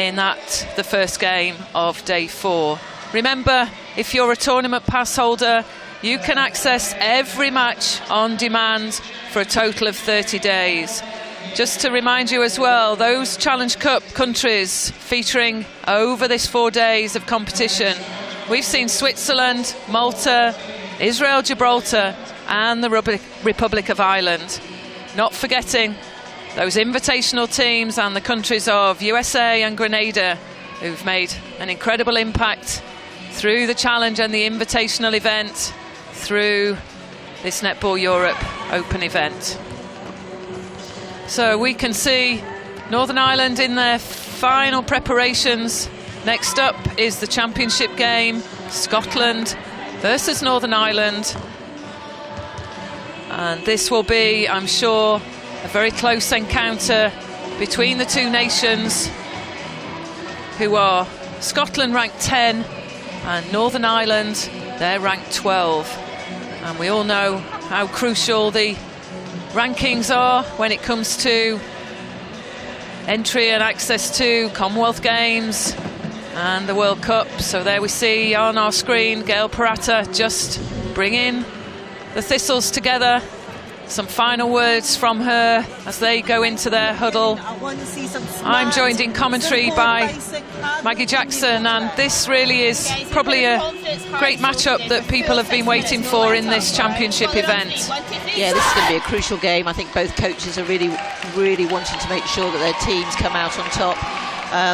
in the first game of day 4. Remember, if you're a tournament pass holder, you can access every match on demand for a total of 30 days. Just to remind you as well, those Challenge Cup countries featuring over this 4 days of competition, we've seen Switzerland, Malta, Israel, Gibraltar and the Republic of Ireland. Not forgetting those invitational teams and the countries of USA and Grenada, who've made an incredible impact through the Challenge and the invitational event, through this Netball Europe Open event. So we can see Northern Ireland in their final preparations. Next up is the championship game, Scotland versus Northern Ireland. And this will be, I'm sure, a very close encounter between the two nations, who are Scotland ranked 10 and Northern Ireland, they're ranked 12. And we all know how crucial the rankings are when it comes to entry and access to Commonwealth Games and the World Cup. So there we see on our screen Gail Parata just bringing the Thistles together. Some final words from her as they go into their huddle. I'm joined in commentary by Maggie Jackson, and this really is probably a great matchup that people have been waiting for in this championship event. Yeah, this is going to be a crucial game. I think both coaches are really wanting to make sure that their teams come out on top.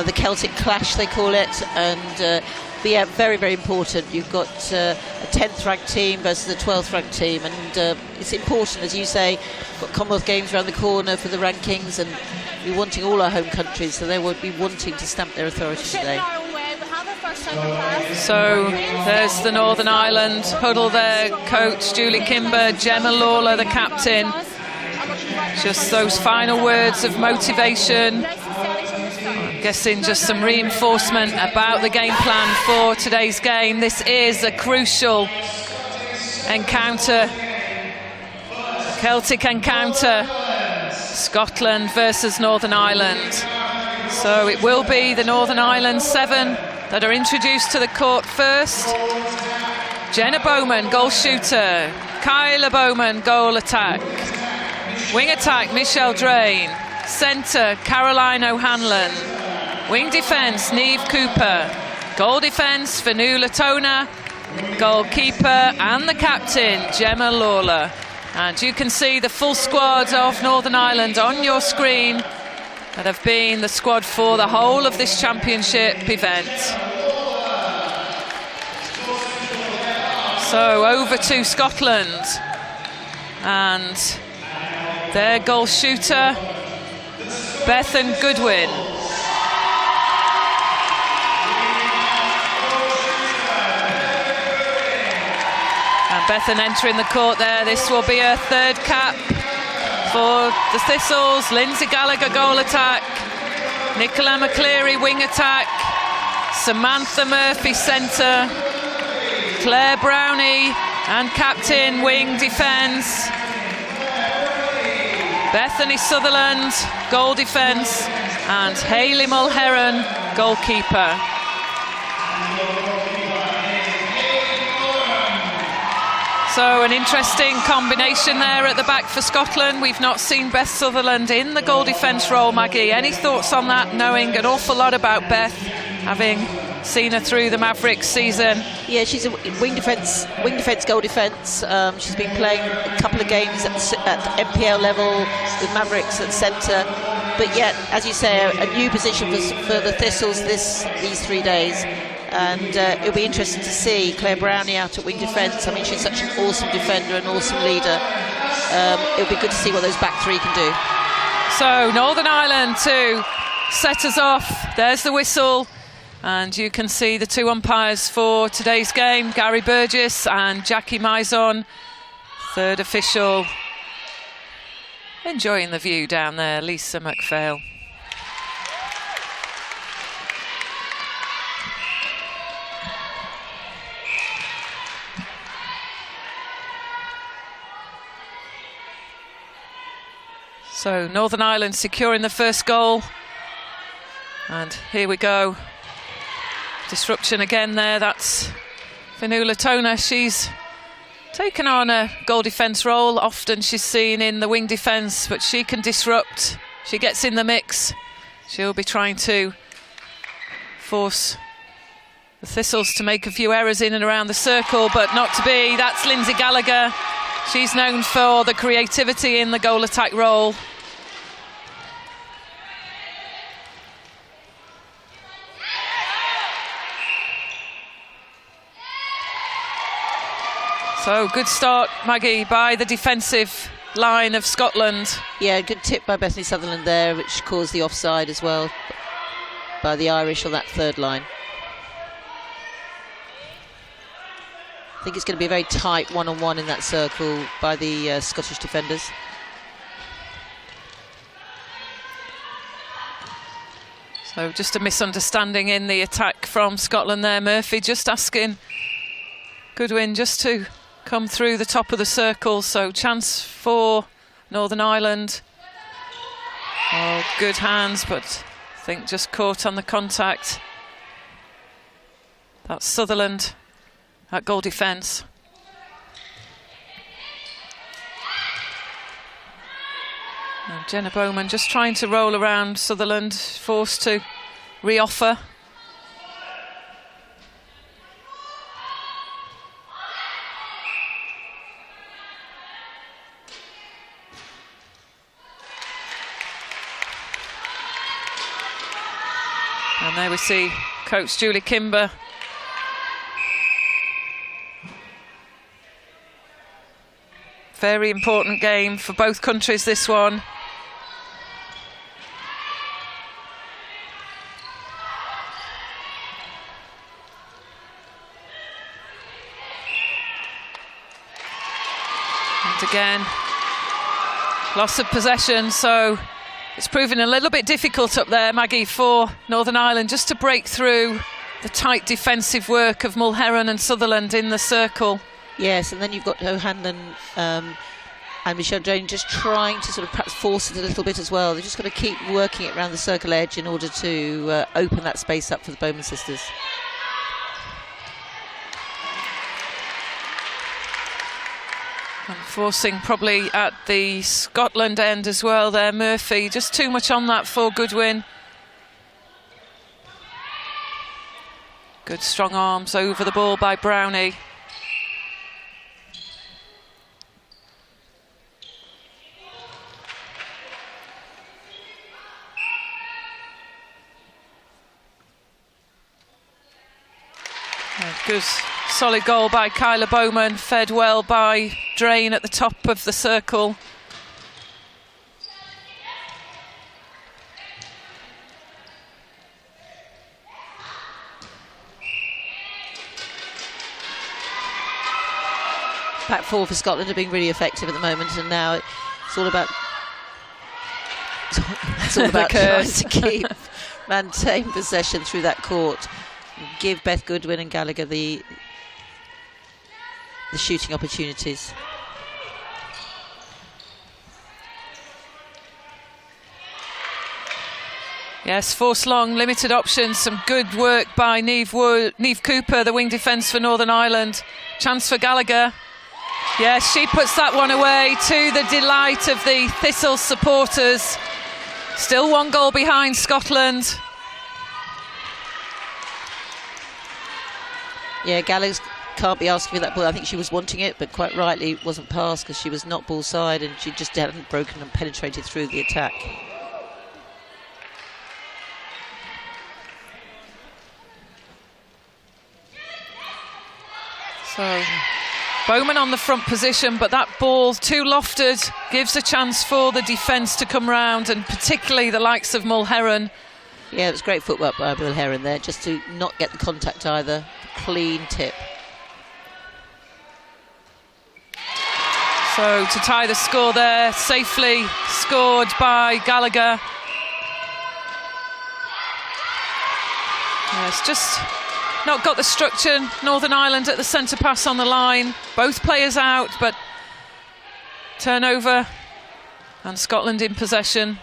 The Celtic clash, they call it, and but yeah, very, very important. You've got a 10th ranked team versus a 12th ranked team, and it's important, as you say. We've got Commonwealth Games around the corner for the rankings, and we're wanting all our home countries, so they will be wanting to stamp their authority today. So there's the Northern Ireland huddle there. Coach Julie Kimber, Gemma Lawler, the captain. Just those final words of motivation. I'm guessing just some reinforcement about the game plan for today's game. This is a crucial encounter, a Celtic encounter, Scotland versus Northern Ireland. So it will be the Northern Ireland 7 that are introduced to the court first. Jenna Bowman, goal shooter. Kyla Bowman, goal attack. Wing attack, Michelle Drain. Centre, Caroline O'Hanlon. Wing defence, Neve Cooper. Goal defence for New Latona. Goalkeeper and the captain, Gemma Lawler. And you can see the full squad of Northern Ireland on your screen that have been the squad for the whole of this championship event. So over to Scotland, and their goal shooter, Bethan Goodwin. And Bethan entering the court there. This will be her third cap for the Thistles. Lindsay Gallagher, goal attack. Nicola McCleary, wing attack. Samantha Murphy, centre. Claire Brownie and captain, wing defence. Bethany Sutherland, goal defence. And Hayley Mulheron, goalkeeper. So an interesting combination there at the back for Scotland. We've not seen Beth Sutherland in the goal defence role, Maggie. Any thoughts on that, knowing an awful lot about Beth, having seen her through the Mavericks season? Yeah, she's a wing defence, goal defence. She's been playing a couple of games at MPL level with Mavericks at centre. But yet, as you say, a new position for the Thistles these 3 days. And it'll be interesting to see Claire Brownie out at wing defence. I mean, she's such an awesome defender, an awesome leader. It'll be good to see what those back three can do. So Northern Ireland to set us off. There's the whistle. And you can see the two umpires for today's game, Gary Burgess and Jackie Mizon. Third official enjoying the view down there, Lisa McPhail. So Northern Ireland securing the first goal. And here we go. Disruption again there. That's Fionnuala Tona. She's taken on a goal defence role. Often she's seen in the wing defence, but she can disrupt. She gets in the mix. She'll be trying to force the Thistles to make a few errors in and around the circle, but not to be. That's Lindsay Gallagher. She's known for the creativity in the goal attack role. So good start, Maggie, by the defensive line of Scotland. Yeah, good tip by Bethany Sutherland there, which caused the offside as well by the Irish on that third line. I think it's going to be a very tight one-on-one in that circle by the Scottish defenders. So just a misunderstanding in the attack from Scotland there. Murphy just asking Goodwin just to come through the top of the circle. So chance for Northern Ireland. Oh, good hands, but I think just caught on the contact. That's Sutherland at goal defence. And Jenna Bowman just trying to roll around Sutherland, forced to re-offer. And there we see coach Julie Kimber. Very important game for both countries, this one. And again, loss of possession, so it's proving a little bit difficult up there, Maggie, for Northern Ireland just to break through the tight defensive work of Mulherron and Sutherland in the circle. Yes, and then you've got O'Hanlon and Michelle Jane just trying to sort of perhaps force it a little bit as well. They've just got to keep working it around the circle edge in order to open that space up for the Bowman sisters. And forcing probably at the Scotland end as well there, Murphy. Just too much on that for Goodwin. Good strong arms over the ball by Brownie. Good solid goal by Kyla Bowman, fed well by Drain at the top of the circle. Back four for Scotland are being really effective at the moment, and now it's all about trying to maintain possession through that court. Give Beth Goodwin and Gallagher the shooting opportunities. Yes, force long, limited options. Some good work by Niamh Cooper, the wing defence for Northern Ireland. Chance for Gallagher. Yes, she puts that one away to the delight of the Thistle supporters. Still one goal behind Scotland. Yeah, Gallagher can't be asking for that ball. I think she was wanting it, but quite rightly it wasn't passed because she was not ball side and she just hadn't broken and penetrated through the attack. So Bowman on the front position, but that ball too lofted gives a chance for the defence to come round, and particularly the likes of Mulherron. Yeah, it was great footwork by Mulherron there, just to not get the contact either. Clean tip. So to tie the score there, safely scored by Gallagher. Yeah, it's just not got the structure. Northern Ireland at the centre pass on the line. Both players out, but turnover and Scotland in possession.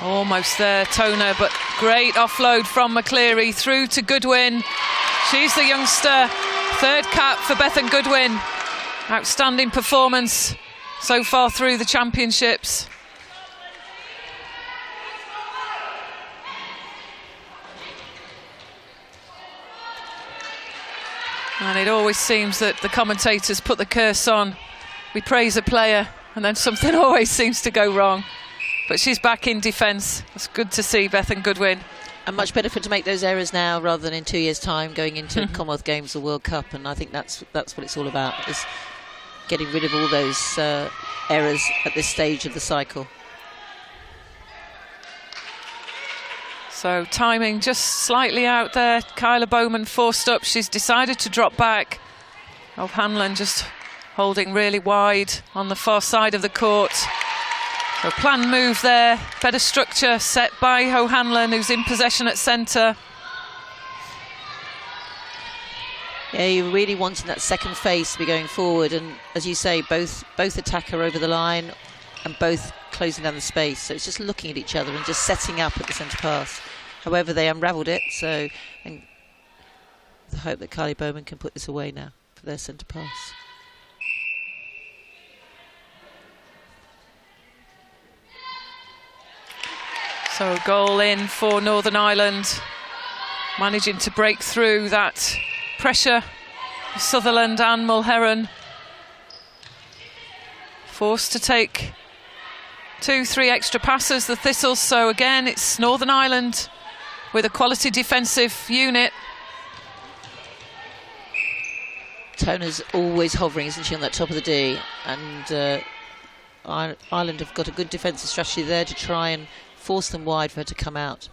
Almost there, Toner, but great offload from McCleary through to Goodwin. She's the youngster, third cap for Bethan Goodwin. Outstanding performance so far through the championships. And it always seems that the commentators put the curse on. We praise a player and then something always seems to go wrong. But she's back in defence. It's good to see Bethan Goodwin. And much better for her to make those errors now rather than in 2 years' time going into Commonwealth Games or World Cup. And I think that's what it's all about, is getting rid of all those errors at this stage of the cycle. So timing just slightly out there. Kyla Bowman forced up. She's decided to drop back. O'Hanlon just holding really wide on the far side of the court. So planned move there. Better structure set by O'Hanlon, who's in possession at centre. Yeah, you're really wanting that second face to be going forward, and as you say, both attack her over the line and both closing down the space. So it's just looking at each other and just setting up at the centre pass. However, they unravelled it, so and the hope that Kylie Bowman can put this away now for their centre pass. So goal in for Northern Ireland, managing to break through that pressure. Sutherland and Mulherron forced to take 2-3 extra passes, the Thistles. So again, it's Northern Ireland with a quality defensive unit. Tona's always hovering, isn't she, on that top of the D, and Ireland have got a good defensive strategy there to try and force them wide for her to come out.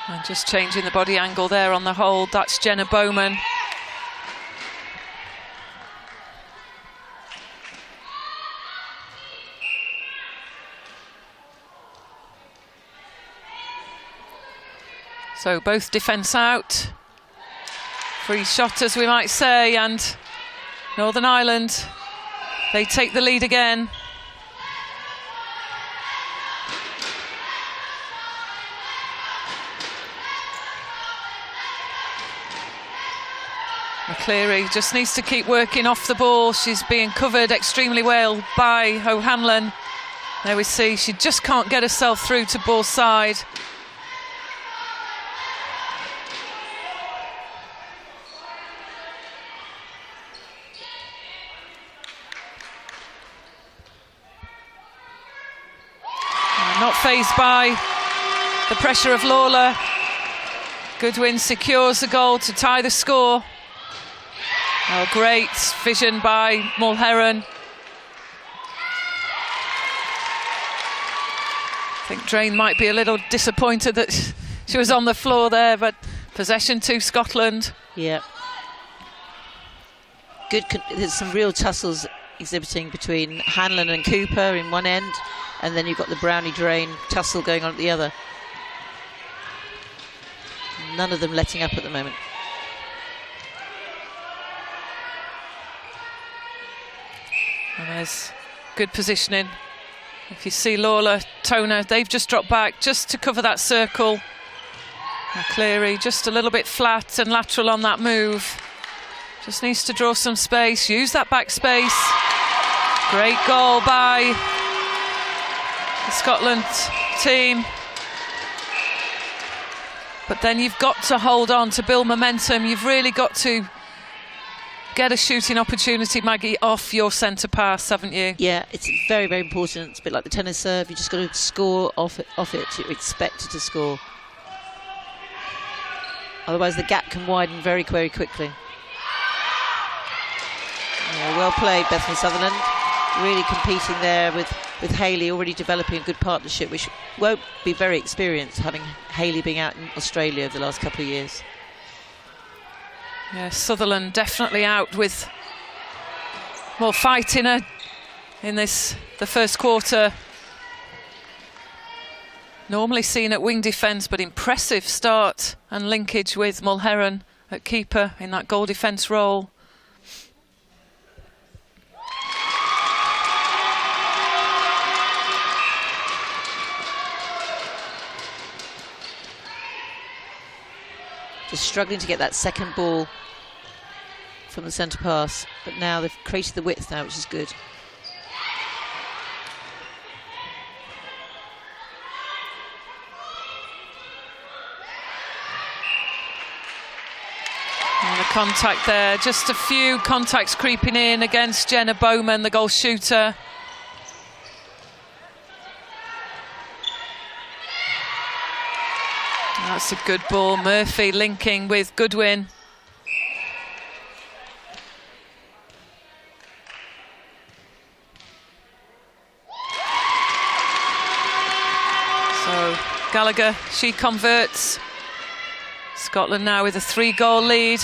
And just changing the body angle there on the hold, that's Jenna Bowman. So both defence out, free shot as we might say, and Northern Ireland, they take the lead again. McCleary just needs to keep working off the ball. She's being covered extremely well by O'Hanlon. There we see she just can't get herself through to ball side. Not fazed by the pressure of Lawler. Goodwin secures the goal to tie the score. Oh, great vision by Mulherron. I think Drain might be a little disappointed that she was on the floor there, but possession to Scotland. Yeah. Good. There's some real tussles exhibiting between Hanlon and Cooper in one end, and then you've got the Brownie Drain tussle going on at the other. None of them letting up at the moment. And there's good positioning. If you see Lawler, Toner, they've just dropped back just to cover that circle. McCleary just a little bit flat and lateral on that move. Just needs to draw some space, use that back space. Great goal by the Scotland team. But then you've got to hold on to build momentum. You've really got to get a shooting opportunity, Maggie, off your centre pass, haven't you? Yeah, it's very, very important. It's a bit like the tennis serve. You just got to score off it. You're expected to score. Otherwise, the gap can widen very, very quickly. Yeah, well played, Bethany Sutherland. Really competing there with Hayley, already developing a good partnership, which won't be very experienced, having Hayley being out in Australia over the last couple of years. Yeah, Sutherland definitely out with more fight in her in the first quarter. Normally seen at wing defence, but impressive start and linkage with Mulheron at keeper in that goal defence role. Just struggling to get that second ball from the centre pass, but now they've created the width now, which is good. And the contact there, just a few contacts creeping in against Jenna Bowman, the goal shooter. That's a good ball. Murphy linking with Goodwin. So Gallagher, she converts. Scotland now with a 3-goal lead.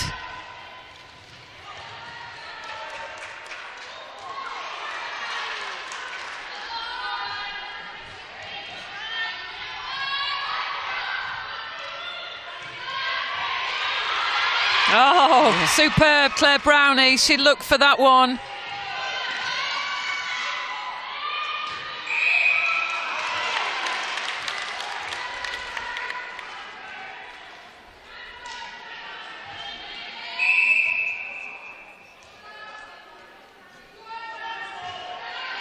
Oh, superb, Claire Brownie. She looked for that one.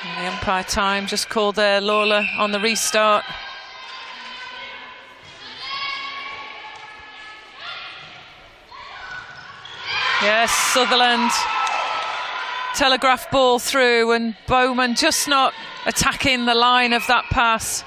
And the umpire time just called there, Lawler on the restart. Yes, Sutherland, telegraph ball through, and Bowman just not attacking the line of that pass.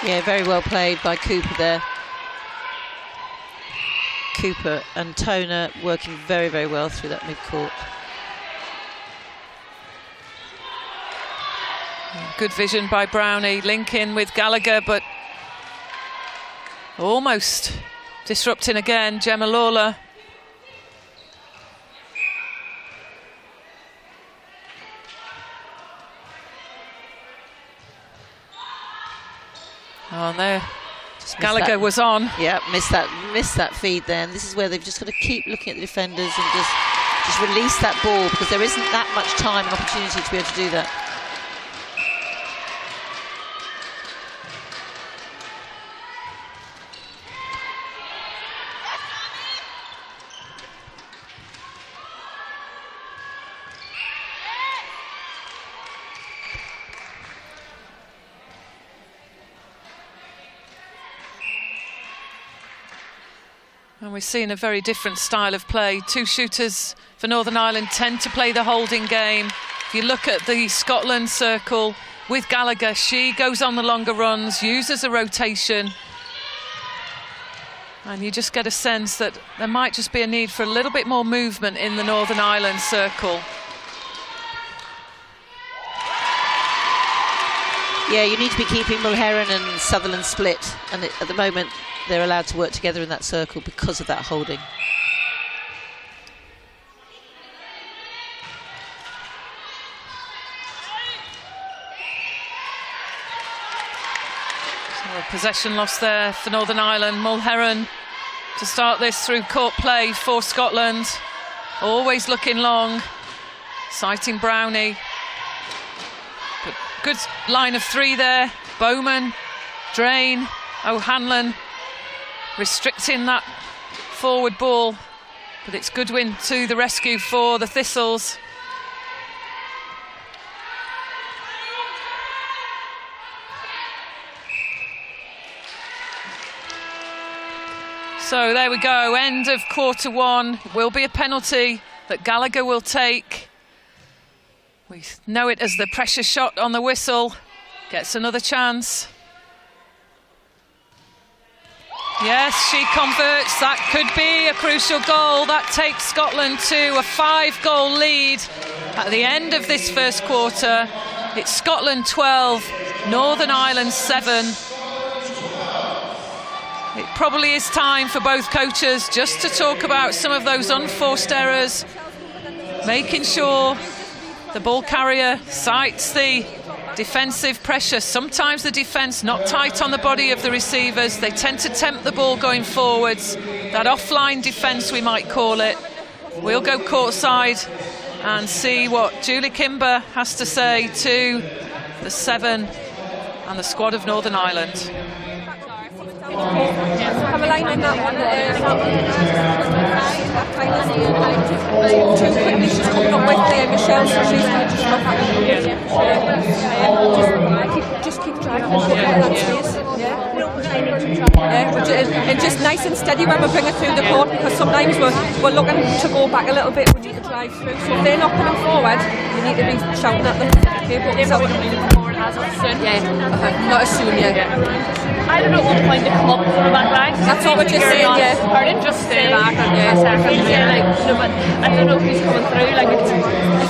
Yeah, very well played by Cooper there. Cooper and Toner working very, very well through that mid-court. Good vision by Brownie, linking with Gallagher, but almost disrupting again, Gemma Lawler. Oh, there, Gallagher was on. Yeah, missed that feed there. And this is where they've just got to keep looking at the defenders and just release that ball, because there isn't that much time and opportunity to be able to do that. And we've seen a very different style of play. Two shooters for Northern Ireland tend to play the holding game. If you look at the Scotland circle with Gallagher, she goes on the longer runs, uses a rotation. And you just get a sense that there might just be a need for a little bit more movement in the Northern Ireland circle. Yeah, you need to be keeping Mulheron and Sutherland split, and at the moment they're allowed to work together in that circle because of that holding. So a possession loss there for Northern Ireland. Mulheron to start this through court play for Scotland. Always looking long, citing Brownie. But good line of three there. Bowman, Drain, O'Hanlon restricting that forward ball, but it's Goodwin to the rescue for the Thistles. So there we go, end of quarter one. Will be a penalty that Gallagher will take. We know it as the pressure shot on the whistle. Gets another chance. Yes, she converts. That could be a crucial goal. That takes Scotland to a 5-goal lead at the end of this first quarter. It's Scotland 12, Northern Ireland 7. It probably is time for both coaches just to talk about some of those unforced errors, making sure the ball carrier cites the defensive pressure. Sometimes the defence not tight on the body of the receivers. They tend to tempt the ball going forwards. That offline defence, we might call it. We'll go courtside and see what Julie Kimber has to say to the 7 and the squad of Northern Ireland. Have a line in that one. Too quickly, she's coming up with Michelle, so she's going to just look at it. Just keep driving that space. And just nice and steady when we bring it through the court, because sometimes we're looking to go back a little bit. We need to drive through. So if they're not coming forward, you need to be shouting at them. They're probably going to be looking forward as soon. Yeah, not as soon, I don't know what point to come up from the back line. That's what we're just saying, yeah. Or didn't just stay back and but I don't know who's coming through. Like it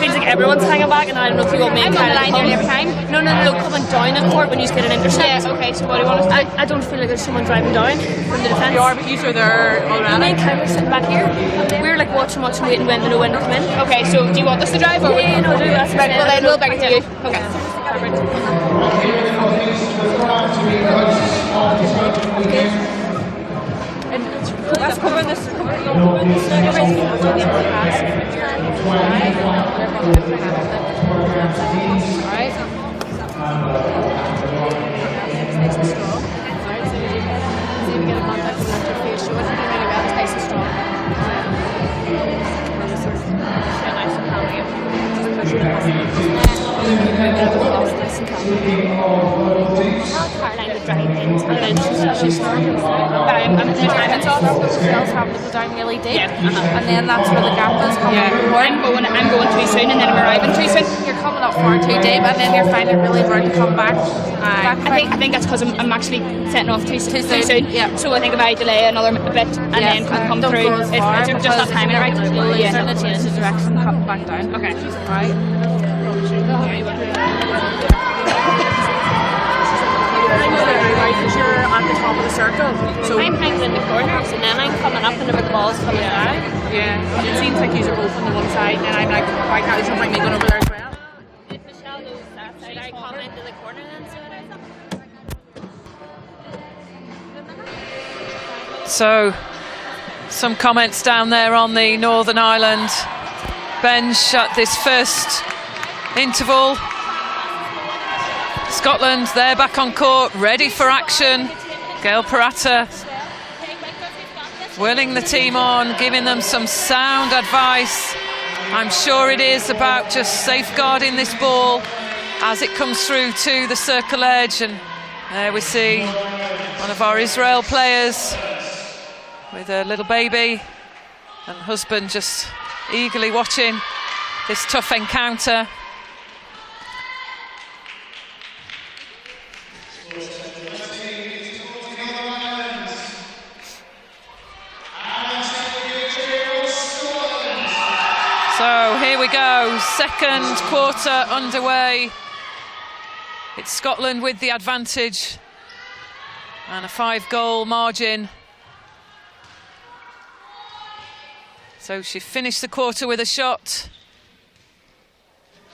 feels like everyone's hanging back, and I don't know if you want me. I'm on the line nearly every time. No, coming down in court when you get an intercept. Yeah, okay. So what do you want us to do? I don't feel like there's someone driving down from the defence. You are, but you are there already. The main camera's sitting back here. We're like watching, waiting when they know when to come in. Okay, so do you want us to drive or? Yeah, no, do that. Right, well then we'll bring it to you. Okay. And that's covering this. Caroline would drive in, and then she's having to go down really deep, and then that's where the gap is coming. I'm going too soon, and then I'm arriving too soon. You're coming up far too deep, and then you're finding it really hard to come back. I think that's because I'm actually setting off too soon. Yeah. So I think if I delay another bit and then come through, it's just not timing right. Yeah. Trying to change the direction, come back down. Okay. Right. Because you're at the top of the circle. So I'm hanging in the corners, and then I'm coming up whenever the ball's coming down. Yeah, it seems like you're both on the one side, and I'm like, why can't you point me going over there as well? If Michelle goes that side, I come into the corner then. So, some comments down there on the Northern Ireland bench at this first interval. Scotland, they're back on court, ready for action. Gail Parata willing the team on, giving them some sound advice. I'm sure it is about just safeguarding this ball as it comes through to the circle edge. And there we see one of our Israel players with a little baby and husband just eagerly watching this tough encounter. So here we go, second quarter underway. It's Scotland with the advantage and a 5-goal margin. So she finished the quarter with a shot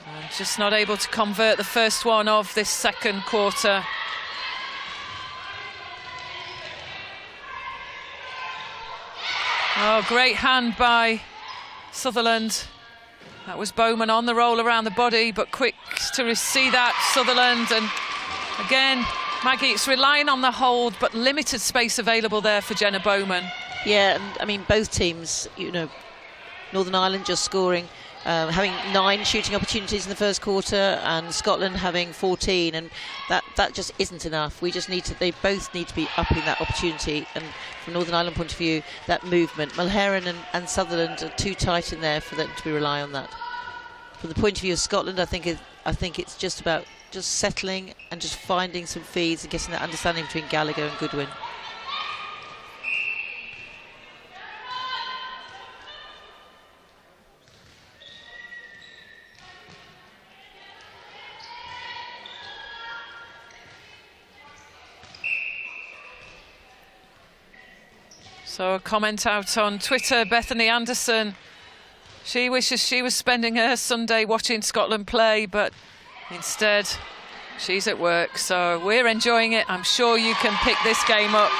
and just not able to convert the first one of this second quarter. Oh, great hand by Sutherland. That was Bowman on the roll around the body, but quick to see that, Sutherland. And again, Maggie, it's relying on the hold, but limited space available there for Jenna Bowman. Yeah, and I mean, both teams, you know, Northern Ireland just scoring, having 9 shooting opportunities in the first quarter, and Scotland having 14, and that just isn't enough. We just need to, they both need to be upping that opportunity, and from Northern Ireland point of view, that movement. Mulheron and Sutherland are too tight in there for them to be rely on that. From the point of view of Scotland, I think it's just about just settling and just finding some feeds and getting that understanding between Gallagher and Goodwin. So a comment out on Twitter, Bethany Anderson. She wishes she was spending her Sunday watching Scotland play, but instead she's at work. So we're enjoying it. I'm sure you can pick this game up.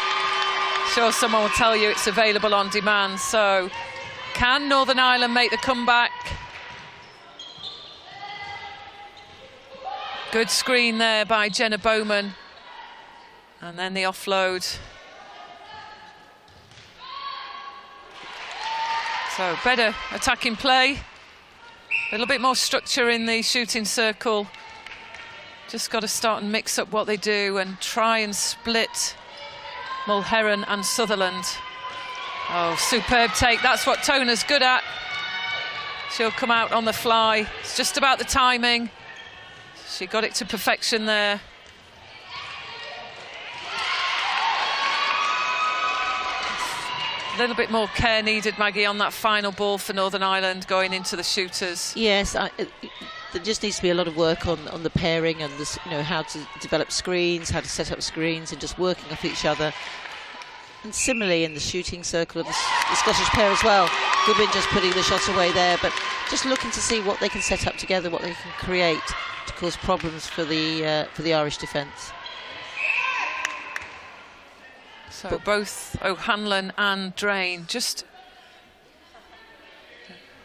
Sure, someone will tell you it's available on demand. So can Northern Ireland make the comeback? Good screen there by Jenna Bowman. And then the offload. So better attacking play, a little bit more structure in the shooting circle. Just got to start and mix up what they do and try and split Mulheron and Sutherland. Oh, superb take. That's what Toner's good at. She'll come out on the fly. It's just about the timing. She got it to perfection there. A little bit more care needed, Maggie, on that final ball for Northern Ireland going into the shooters. Yes, there just needs to be a lot of work on the pairing and this, how to develop screens, how to set up screens, and just working off each other. And similarly in the shooting circle of the Scottish pair as well. Goodwin just putting the shot away there, but just looking to see what they can set up together, what they can create to cause problems for the Irish defence. So both O'Hanlon and Drain just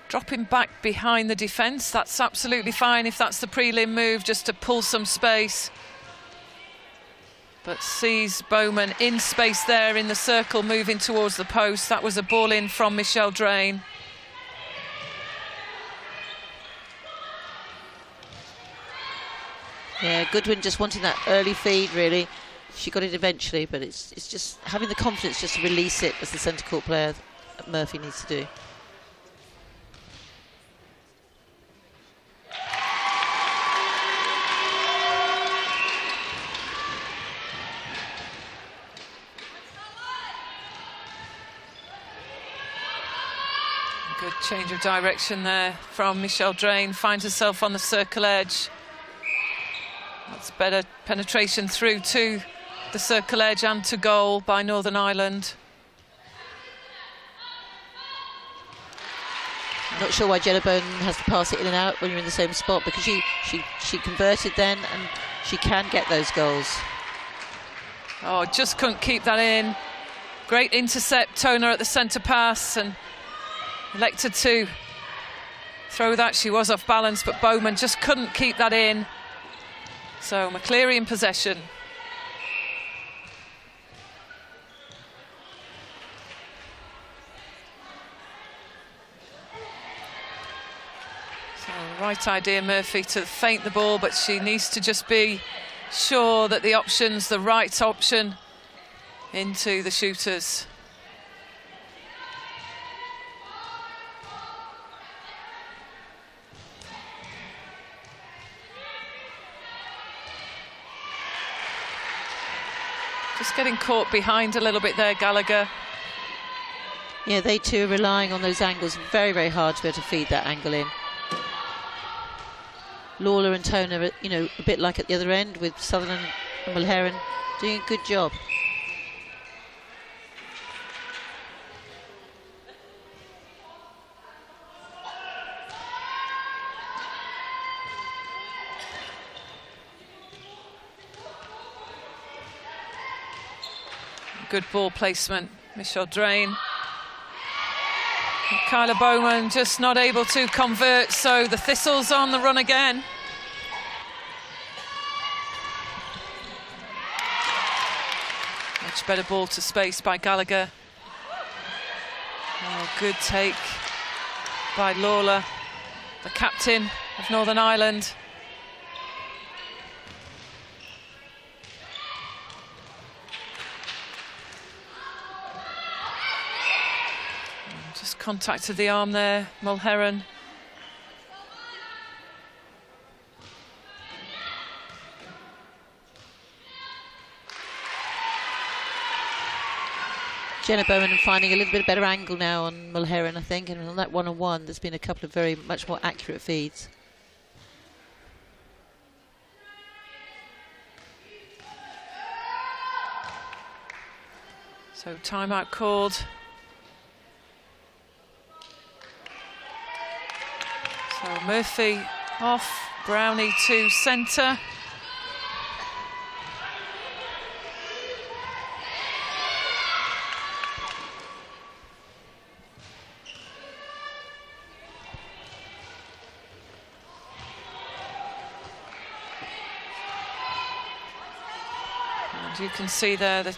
dropping back behind the defence. That's absolutely fine if that's the prelim move, just to pull some space. But sees Bowman in space there in the circle, moving towards the post. That was a ball in from Michelle Drain. Yeah, Goodwin just wanting that early feed, really. She got it eventually, but it's just having the confidence just to release it, as the centre court player Murphy needs to do. Good change of direction there from Michelle Drain. Finds herself on the circle edge. That's better penetration through to the circle edge and to goal by Northern Ireland. Not sure why Jenna Bowman has to pass it in and out when you're in the same spot, because she converted then and she can get those goals. Oh, just couldn't keep that in. Great intercept, Toner at the centre pass, and elected to throw that. She was off balance, but Bowman just couldn't keep that in. So McCleary in possession. So right idea, Murphy, to feint the ball, but she needs to just be sure that the option's the right option into the shooters. Just getting caught behind a little bit there, Gallagher. Yeah, they too are relying on those angles. Very, very hard to be able to feed that angle in. Lawler and Toner, a bit like at the other end with Sutherland and Mulheron, doing a good job. Good ball placement, Michelle Drain. Kyla Bowman just not able to convert, so the Thistles on the run again. Much better ball to space by Gallagher. Oh, good take by Lawler, the captain of Northern Ireland. Just contacted the arm there, Mulheron. Jenna Bowman finding a little bit better angle now on Mulheron, I think, and on that one-on-one there's been a couple of very much more accurate feeds. So timeout called. So Murphy off, Brownie to centre. And you can see there the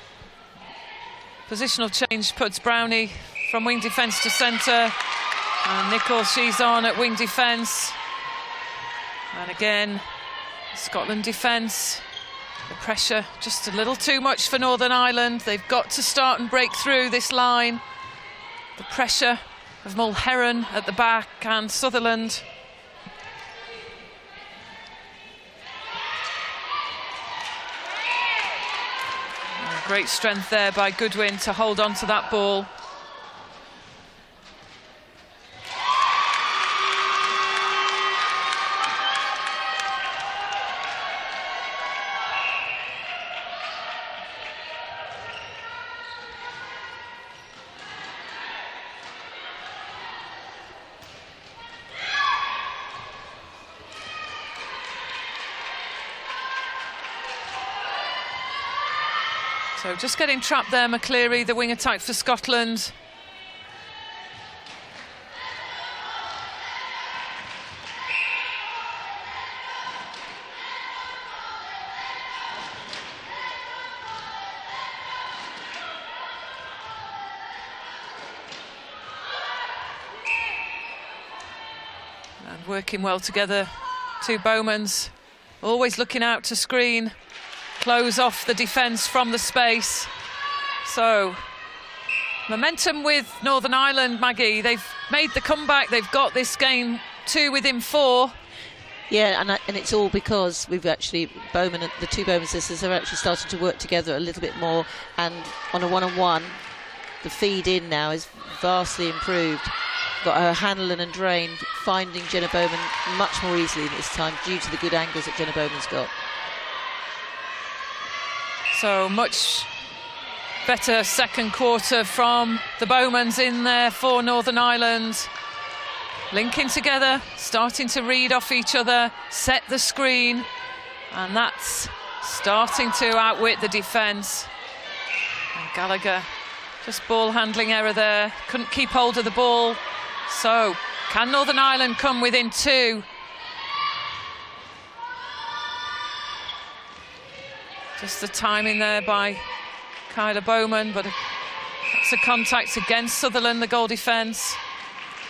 positional change puts Brownie from wing defence to centre. And Nicholl, she's on at wing defence. And again, Scotland defence. The pressure just a little too much for Northern Ireland. They've got to start and break through this line. The pressure of Mulheron at the back and Sutherland. And great strength there by Goodwin to hold on to that ball. So just getting trapped there, McCleary, the wing attack for Scotland. And working well together, two Bowmans, always looking out to screen. Close off the defence from the space. So, momentum with Northern Ireland, Maggie. They've made the comeback. They've got this game 2 within 4. Yeah, and it's all because we've actually, Bowman, the two Bowman sisters have actually started to work together a little bit more. And on a one-on-one, the feed in now is vastly improved. Got her Hanlon and Drain finding Jenna Bowman much more easily this time due to the good angles that Jenna Bowman's got. So much better second quarter from the Bowmans in there for Northern Ireland. Linking together, starting to read off each other, set the screen, and that's starting to outwit the defence. And Gallagher, just ball handling error there, couldn't keep hold of the ball. So can Northern Ireland come within 2? Just the timing there by Kyla Bowman, but that's a contact against Sutherland, the goal defence.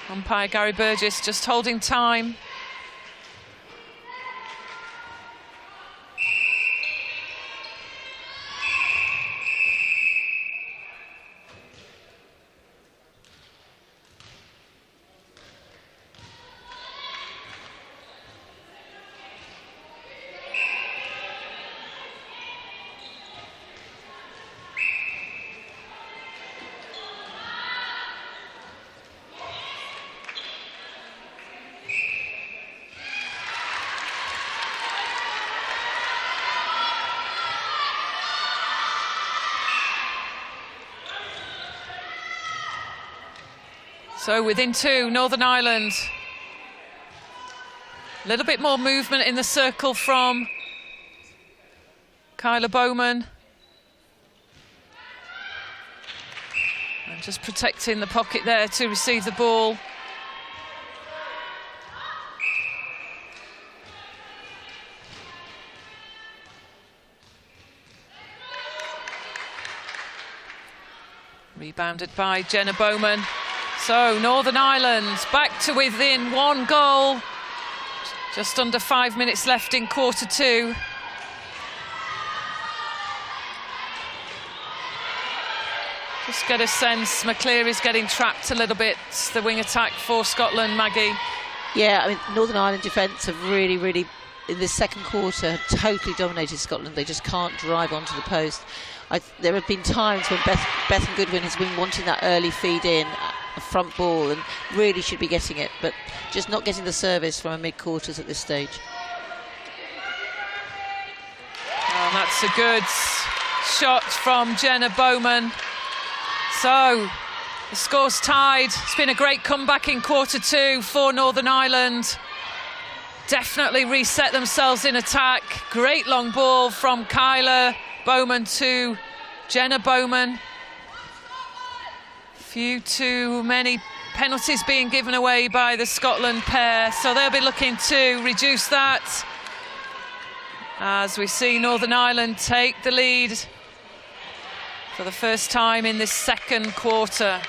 Umpire Gary Burgess just holding time. So within 2, Northern Ireland. A little bit more movement in the circle from Kyla Bowman. And just protecting the pocket there to receive the ball. Rebounded by Jenna Bowman. So Northern Ireland back to within 1 goal. Just under 5 minutes left in quarter 2. Just get a sense McCleary's getting trapped a little bit. The wing attack for Scotland, Maggie. Yeah, I mean, Northern Ireland defence have really in this second quarter have totally dominated Scotland. They just can't drive onto the post. There have been times when Bethan Goodwin has been wanting that early feed in, a front ball, and really should be getting it, but just not getting the service from a mid-quarters at this stage. Oh, that's a good shot from Jenna Bowman. So the score's tied. It's been a great comeback in quarter 2 for Northern Ireland. Definitely reset themselves in attack. Great long ball from Kyla Bowman to Jenna Bowman. Few too many penalties being given away by the Scotland pair, so they'll be looking to reduce that as we see Northern Ireland take the lead for the first time in this second quarter.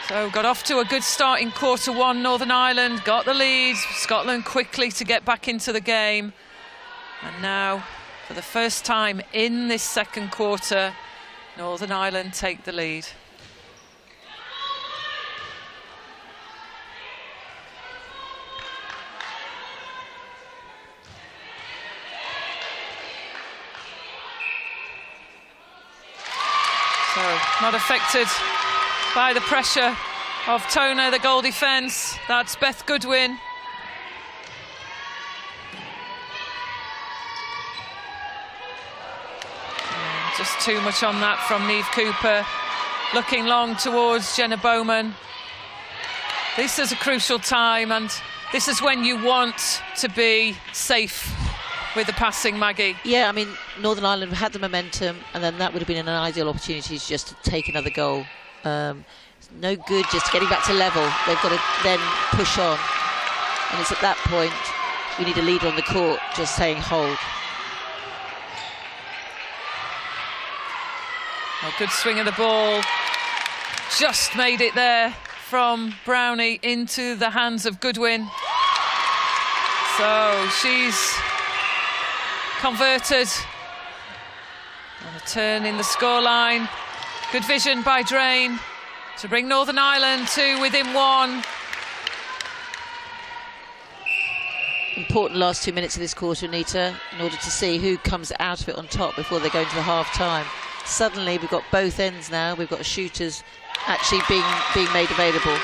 So got off to a good start in quarter 1. Northern Ireland got the lead. Scotland quickly to get back into the game. And now, for the first time in this second quarter, Northern Ireland take the lead. So, not affected by the pressure of Tona, the goal defence. That's Beth Goodwin. Just too much on that from Niamh Cooper. Looking long towards Jenna Bowman. This is a crucial time, and this is when you want to be safe with the passing, Maggie. Yeah, I mean, Northern Ireland had the momentum, and then that would have been an ideal opportunity just to take another goal. It's no good just getting back to level. They've got to then push on, and it's at that point we need a leader on the court just saying hold. A good swing of the ball, just made it there from Brownie into the hands of Goodwin. So she's converted on a turn in the scoreline. Good vision by Drain to bring Northern Ireland to within 1. Important last 2 minutes of this quarter, Anita, in order to see who comes out of it on top before they go into the half-time. Suddenly we've got both ends now. We've got shooters actually being made available.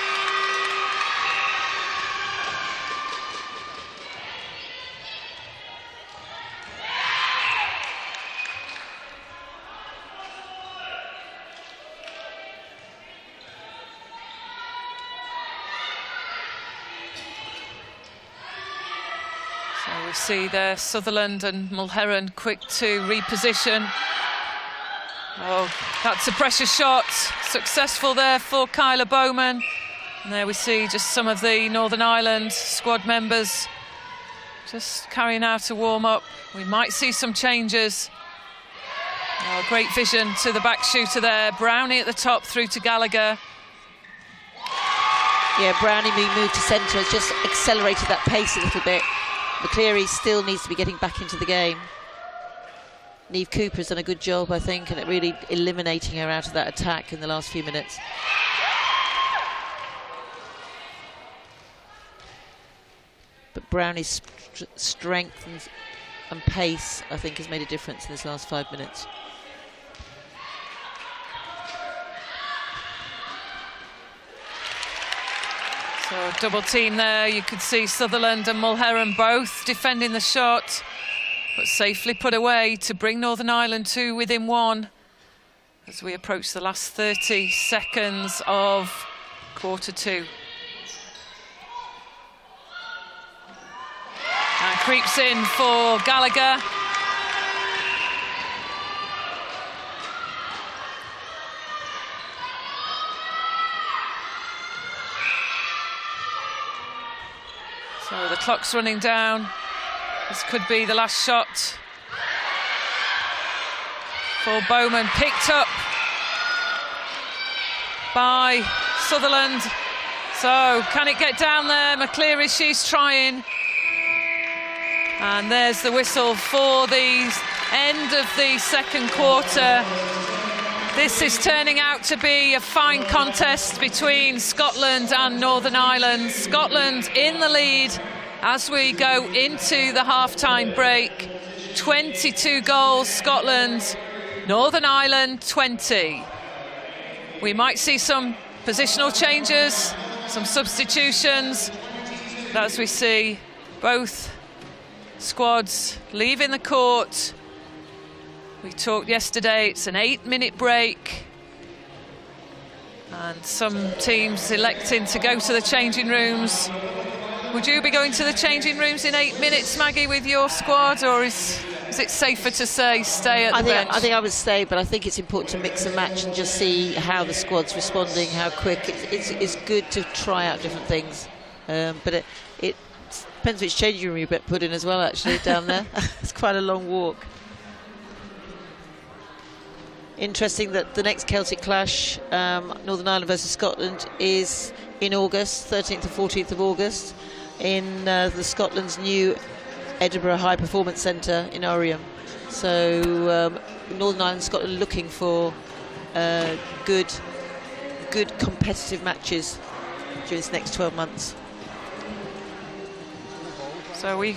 So we see there Sutherland and Mulherron quick to reposition. Oh, that's a pressure shot. Successful there for Kyla Bowman. And there we see just some of the Northern Ireland squad members just carrying out a warm-up. We might see some changes. Oh, great vision to the back shooter there. Brownie at the top through to Gallagher. Yeah, Brownie being moved to centre has just accelerated that pace a little bit. McCleary still needs to be getting back into the game. Niamh Cooper's done a good job, I think, and really eliminating her out of that attack in the last few minutes. But Brownie's strength and pace, I think, has made a difference in this last 5 minutes. So double team there. You could see Sutherland and Mulherron both defending the shot, but safely put away to bring Northern Ireland to within 1 as we approach the last 30 seconds of quarter 2. And creeps in for Gallagher. So the clock's running down. This could be the last shot for Bowman. Picked up by Sutherland. So can it get down there? McCleary, she's trying. And there's the whistle for the end of the second quarter. This is turning out to be a fine contest between Scotland and Northern Ireland. Scotland in the lead as we go into the half-time break. 22 goals, Scotland, Northern Ireland 20. We might see some positional changes, some substitutions, as we see both squads leaving the court. We talked yesterday, it's an 8-minute break, and some teams electing to go to the changing rooms. Would you be going to the changing rooms in 8 minutes, Maggie, with your squad, or is it safer to say stay at the bench? I think I would stay, but I think it's important to mix and match and just see how the squad's responding, how quick. It's good to try out different things, but it depends which changing room you put in as well, actually, down there. It's quite a long walk. Interesting that the next Celtic clash, Northern Ireland versus Scotland, is in August, 13th and 14th of August, in the Scotland's new Edinburgh High Performance Centre in Oriam. So Northern Ireland and Scotland looking for good competitive matches during this next 12 months. So we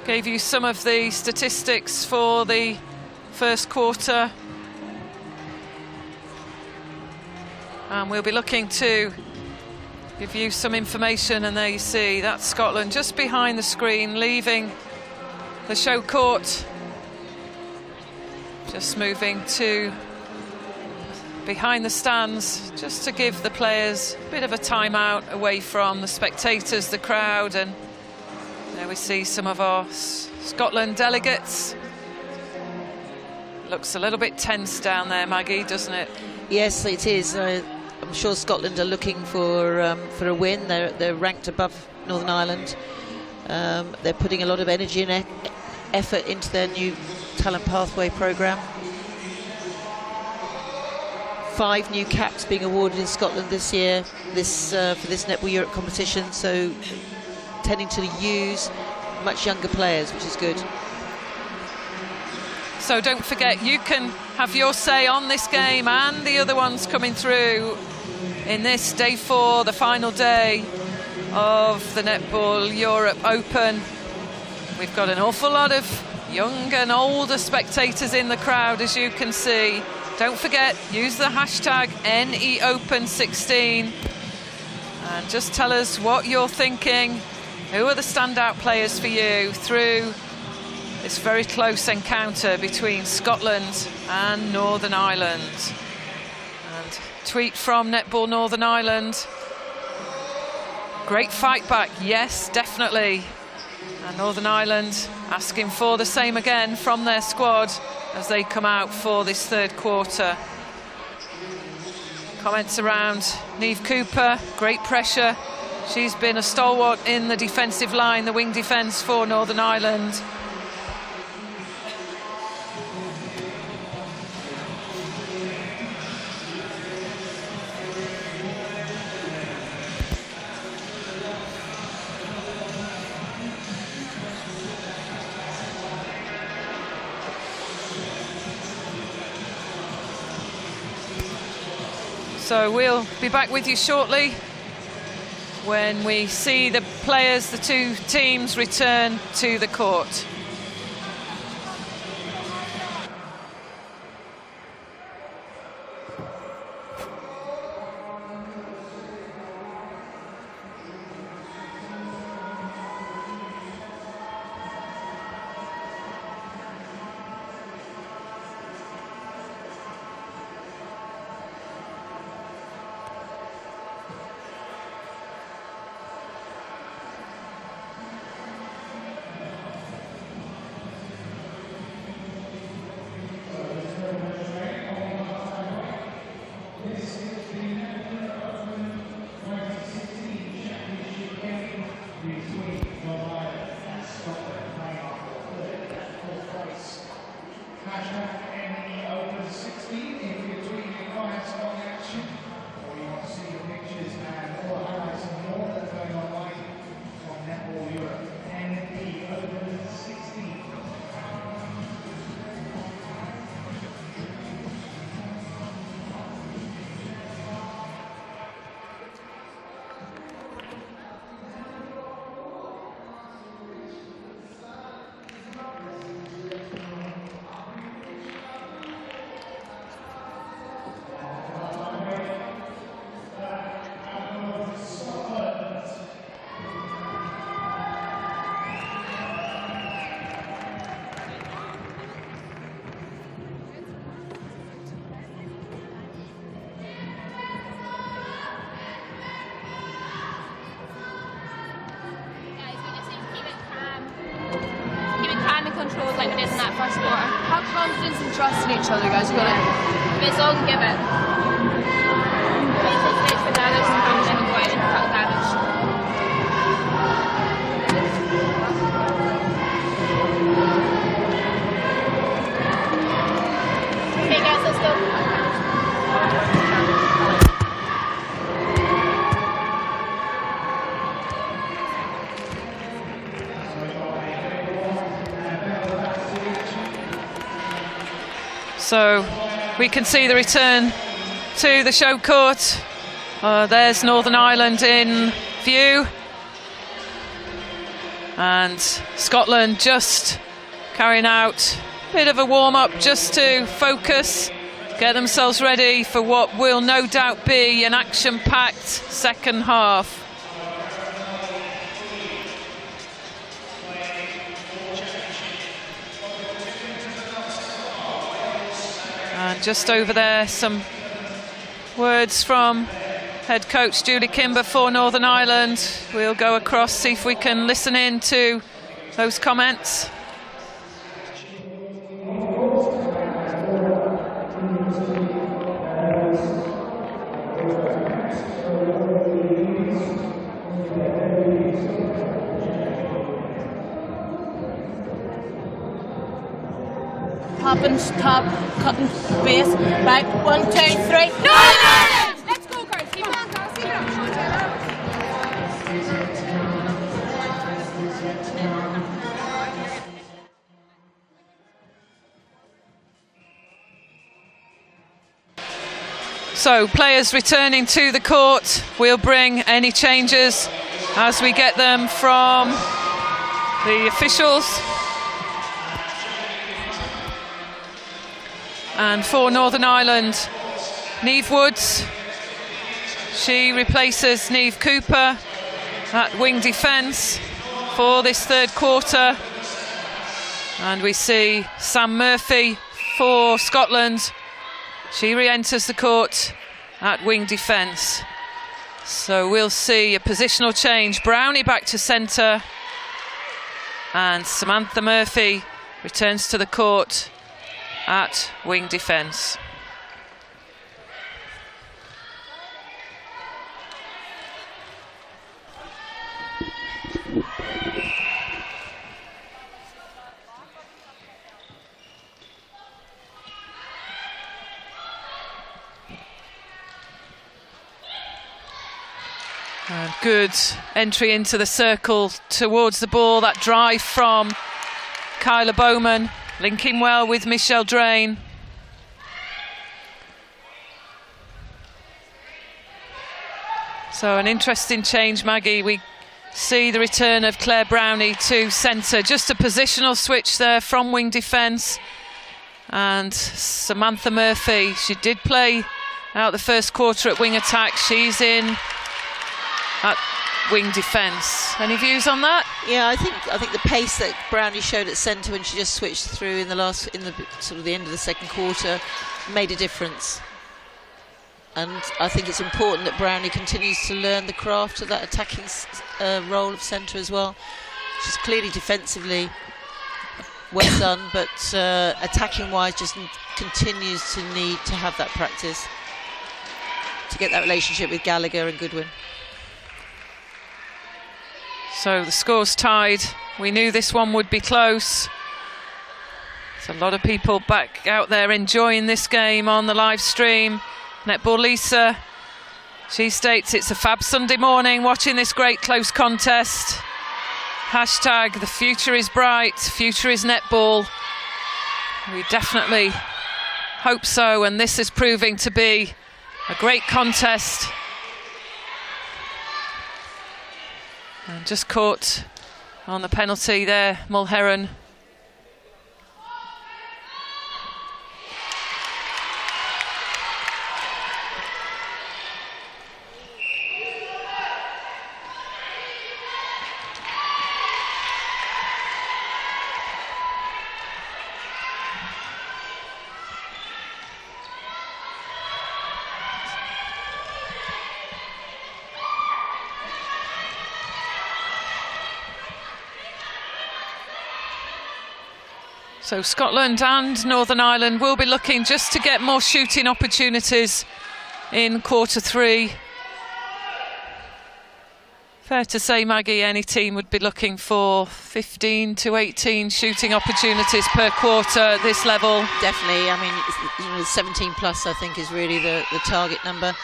gave you some of the statistics for the first quarter, and we'll be looking to give you some information. And there you see, that's Scotland just behind the screen, leaving the show court, just moving to behind the stands, just to give the players a bit of a time out away from the spectators, the crowd. And there we see some of our Scotland delegates. Looks a little bit tense down there, Maggie, doesn't it? Yes, it is. I'm sure Scotland are looking for a win. They're ranked above Northern Ireland. They're putting a lot of energy and effort into their new talent pathway programme. 5 new caps being awarded in Scotland this year, for this Netball Europe competition. So tending to use much younger players, which is good. So don't forget, you can have your say on this game and the other ones coming through in this day 4, the final day of the Netball Europe Open. We've got an awful lot of young and older spectators in the crowd, as you can see. Don't forget, use the hashtag NEOpen16 and just tell us what you're thinking. Who are the standout players for you through this very close encounter between Scotland and Northern Ireland? And tweet from Netball Northern Ireland. Great fight back, yes, definitely. And Northern Ireland asking for the same again from their squad as they come out for this third quarter. Comments around Niamh Cooper, great pressure. She's been a stalwart in the defensive line, the wing defence for Northern Ireland. So we'll be back with you shortly when we see the players, the two teams, return to the court. that first quarter. Have confidence and trust in each other, guys. You've got to, it's all to give it. It's the damage and comes in and go out and cut damage. Okay, guys, let's go. So we can see the return to the show court. There's Northern Ireland in view. And Scotland just carrying out a bit of a warm-up just to focus, get themselves ready for what will no doubt be an action-packed second half. And just over there, some words from head coach Julie Kimber for Northern Ireland. We'll go across, see if we can listen in to those comments. Popping, stop, cutting space. Right, 1, 2, 3. No! Let's go, guys. Keep on, guys. Keep on. So players returning to the court. We'll bring any changes as we get them from the officials. And for Northern Ireland, Niamh Woods, she replaces Niamh Cooper at wing defence for this third quarter. And we see Sam Murphy for Scotland. She re-enters the court at wing defence. So we'll see a positional change. Brownie back to centre. And Samantha Murphy returns to the court at wing defence. Good entry into the circle towards the ball. That drive from Kyla Bowman, linking well with Michelle Drain. So an interesting change, Maggie. We see the return of Claire Brownie to centre. Just a positional switch there from wing defence. And Samantha Murphy, she did play out the first quarter at wing attack. She's in at wing defence. Any views on that? Yeah, I think the pace that Brownie showed at centre when she just switched through in the sort of the end of the second quarter made a difference. And I think it's important that Brownie continues to learn the craft of that attacking role of centre as well. She's clearly defensively well done, but attacking wise just continues to need to have that practice to get that relationship with Gallagher and Goodwin. So the score's tied. We knew this one would be close. There's a lot of people back out there enjoying this game on the live stream. Netball Lisa, she states it's a fab Sunday morning watching this great close contest. Hashtag the future is bright, future is netball. We definitely hope so, and this is proving to be a great contest. And just caught on the penalty there, Mulheron. So Scotland and Northern Ireland will be looking just to get more shooting opportunities in quarter three. Fair to say, Maggie, any team would be looking for 15 to 18 shooting opportunities per quarter at this level. Definitely. I mean, 17 plus, I think, is really the target number.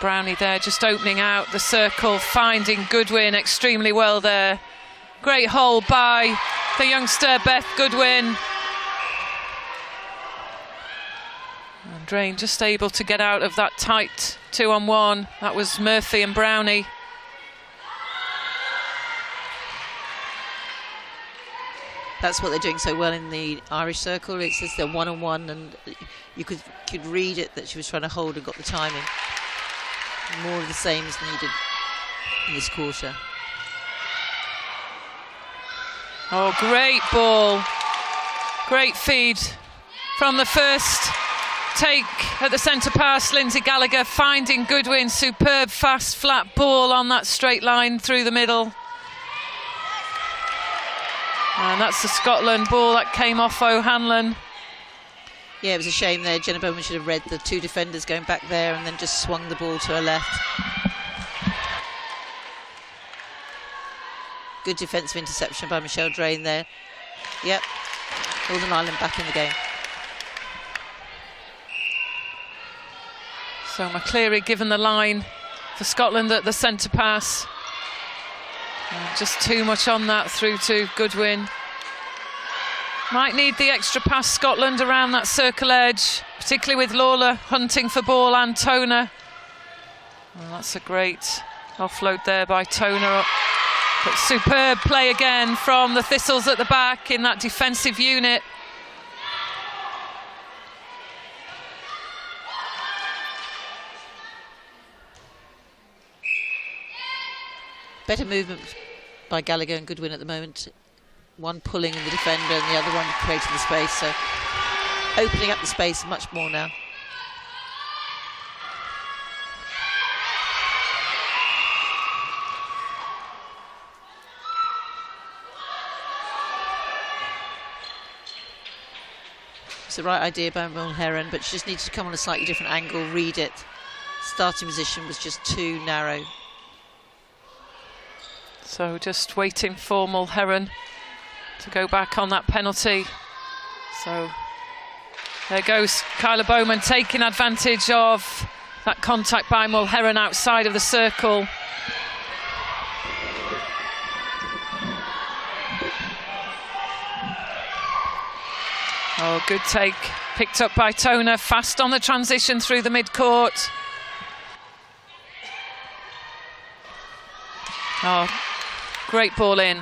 Brownie there just opening out the circle, finding Goodwin extremely well there. Great hole by the youngster Beth Goodwin. And Drain just able to get out of that tight 2-on-1. That was Murphy and Brownie. That's what they're doing so well in the Irish circle. It's just the 1-on-1, and you could read it that she was trying to hold and got the timing. More of the same is needed in this quarter. Oh, great ball. Great feed from the first take at the centre pass. Lindsay Gallagher finding Goodwin. Superb, fast, flat ball on that straight line through the middle. And that's the Scotland ball that came off O'Hanlon. Yeah, it was a shame there. Jenna Bowman should have read the two defenders going back there and then just swung the ball to her left. Good defensive interception by Michelle Drain there. Yep, Northern Ireland back in the game. So McCleary given the line for Scotland at the centre pass. Just too much on that through to Goodwin. Might need the extra pass, Scotland, around that circle edge, particularly with Lawler hunting for ball and Toner. Well, that's a great offload there by Toner. But superb play again from the Thistles at the back in that defensive unit. Better movement by Gallagher and Goodwin at the moment. One pulling in the defender and the other one creating the space. So opening up the space much more now. It's the right idea by Mulheron, but she just needs to come on a slightly different angle, read it. Starting position was just too narrow. So just waiting for Mulheron to go back on that penalty. So there goes Kyla Bowman taking advantage of that contact by Mulheron outside of the circle. Oh, good take, picked up by Toner, fast on the transition through the mid-court. Oh, great ball in.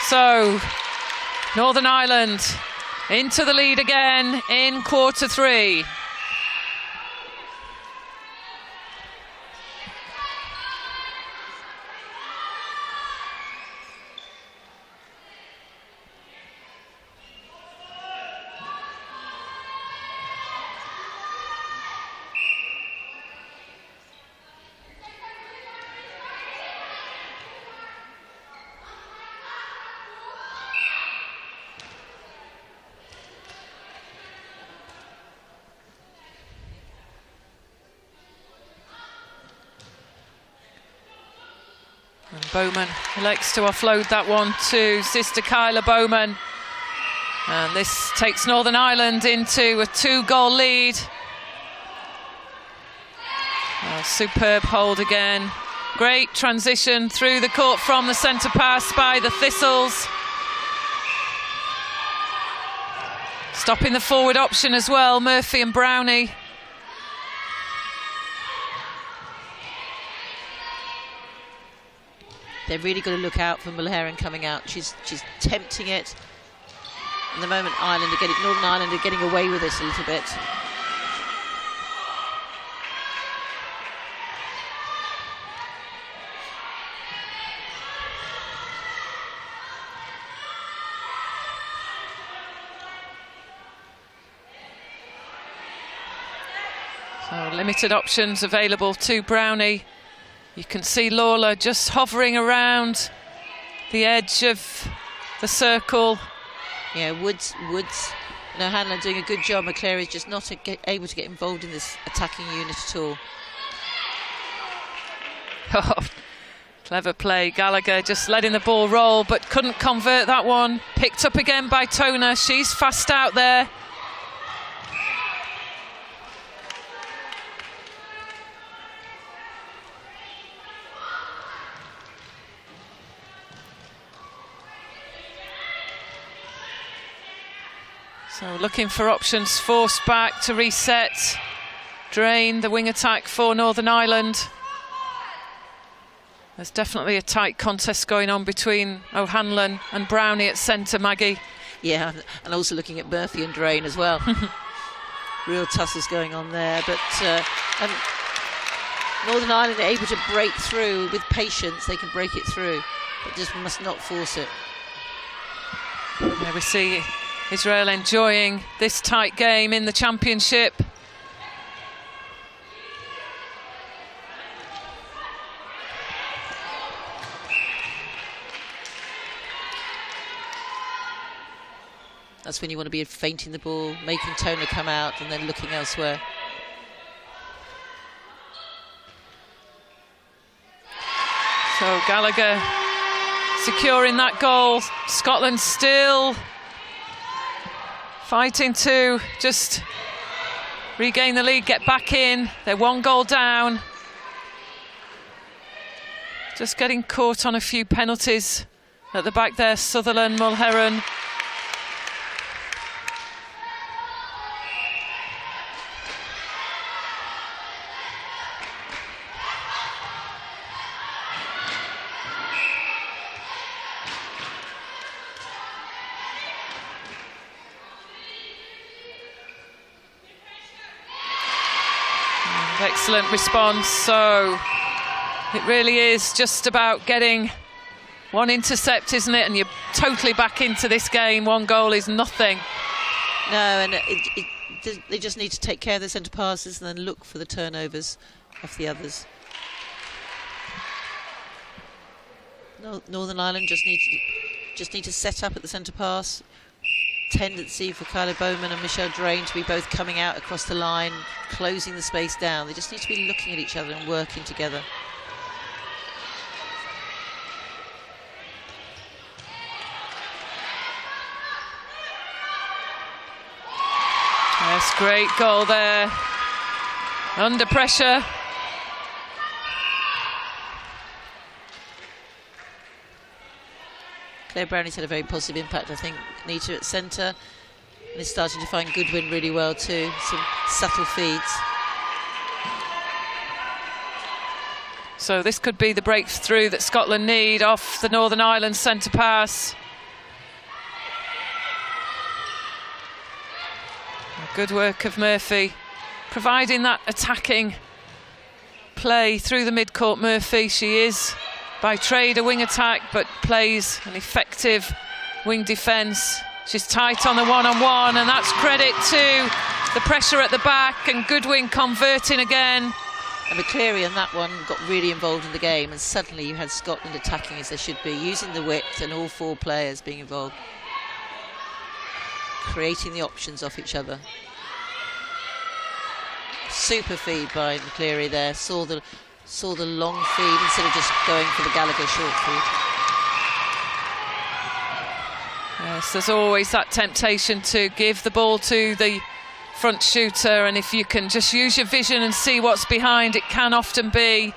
So, Northern Ireland into the lead again in quarter three. And Bowman elects to offload that one to sister Kyla Bowman. And this takes Northern Ireland into a 2-goal lead. Oh, superb hold again. Great transition through the court from the centre pass by the Thistles. Stopping the forward option as well, Murphy and Brownie. They've really got to look out for Mulheron coming out. She's tempting it. And the moment Northern Ireland are getting away with this a little bit. So limited options available to Brownie. You can see Lawler just hovering around the edge of the circle. Yeah, Woods. No, Hanlon doing a good job. McCleary is just not able to get involved in this attacking unit at all. Oh, clever play. Gallagher just letting the ball roll, but couldn't convert that one. Picked up again by Toner. She's fast out there. So looking for options, forced back to reset. Drain the wing attack for Northern Ireland. There's definitely a tight contest going on between O'Hanlon and Brownie at centre, Maggie. Yeah, and also looking at Murphy and Drain as well. Real tussles going on there, but Northern Ireland are able to break through with patience. They can break it through, but just must not force it. There we see Israel enjoying this tight game in the championship. That's when you want to be feinting the ball, making Toner come out and then looking elsewhere. So Gallagher securing that goal. Scotland still fighting to just regain the lead, get back in. They're 1 goal down. Just getting caught on a few penalties at the back there. Sutherland, Mulheron. Excellent response. So it really is just about getting one intercept, isn't it? And you're totally back into this game. 1 goal is nothing. No, and they just need to take care of the centre passes and then look for the turnovers off the others. Northern Ireland just need to set up at the centre pass. Tendency for Kyla Bowman and Michelle Drain to be both coming out across the line, closing the space down. They just need to be looking at each other and working together. Yes, great goal there. Under pressure. Claire Brownie's had a very positive impact, I think. Nita at centre, and is starting to find Goodwin really well too. Some subtle feeds. So this could be the breakthrough that Scotland need off the Northern Ireland centre pass. Good work of Murphy, providing that attacking play through the mid-court. Murphy, she is by trade a wing attack, but plays an effective wing defence. She's tight on the one-on-one, and that's credit to the pressure at the back and Goodwin converting again. And McCleary on that one got really involved in the game, and suddenly you had Scotland attacking as they should be, using the width and all 4 players being involved, creating the options off each other. Super feed by McCleary there. Saw the long feed instead of just going for the Gallagher short feed. Yes, there's always that temptation to give the ball to the front shooter, and if you can just use your vision and see what's behind, it can often be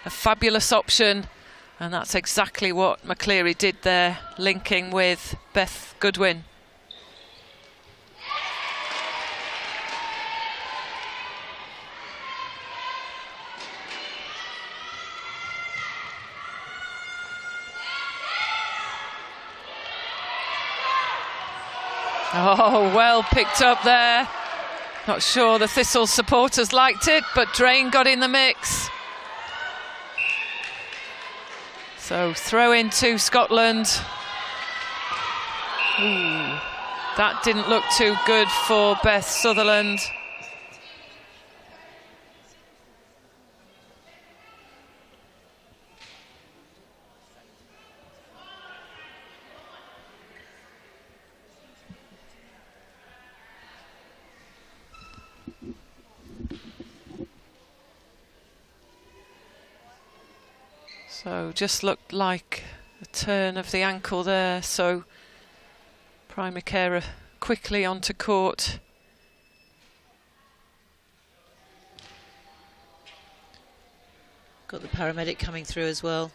a fabulous option, and that's exactly what McCleary did there, linking with Beth Goodwin. Oh, well picked up there. Not sure the Thistle supporters liked it, but Drain got in the mix. So throw into Scotland. Ooh, that didn't look too good for Beth Sutherland. So just looked like a turn of the ankle there, so primary carer quickly onto court. Got the paramedic coming through as well.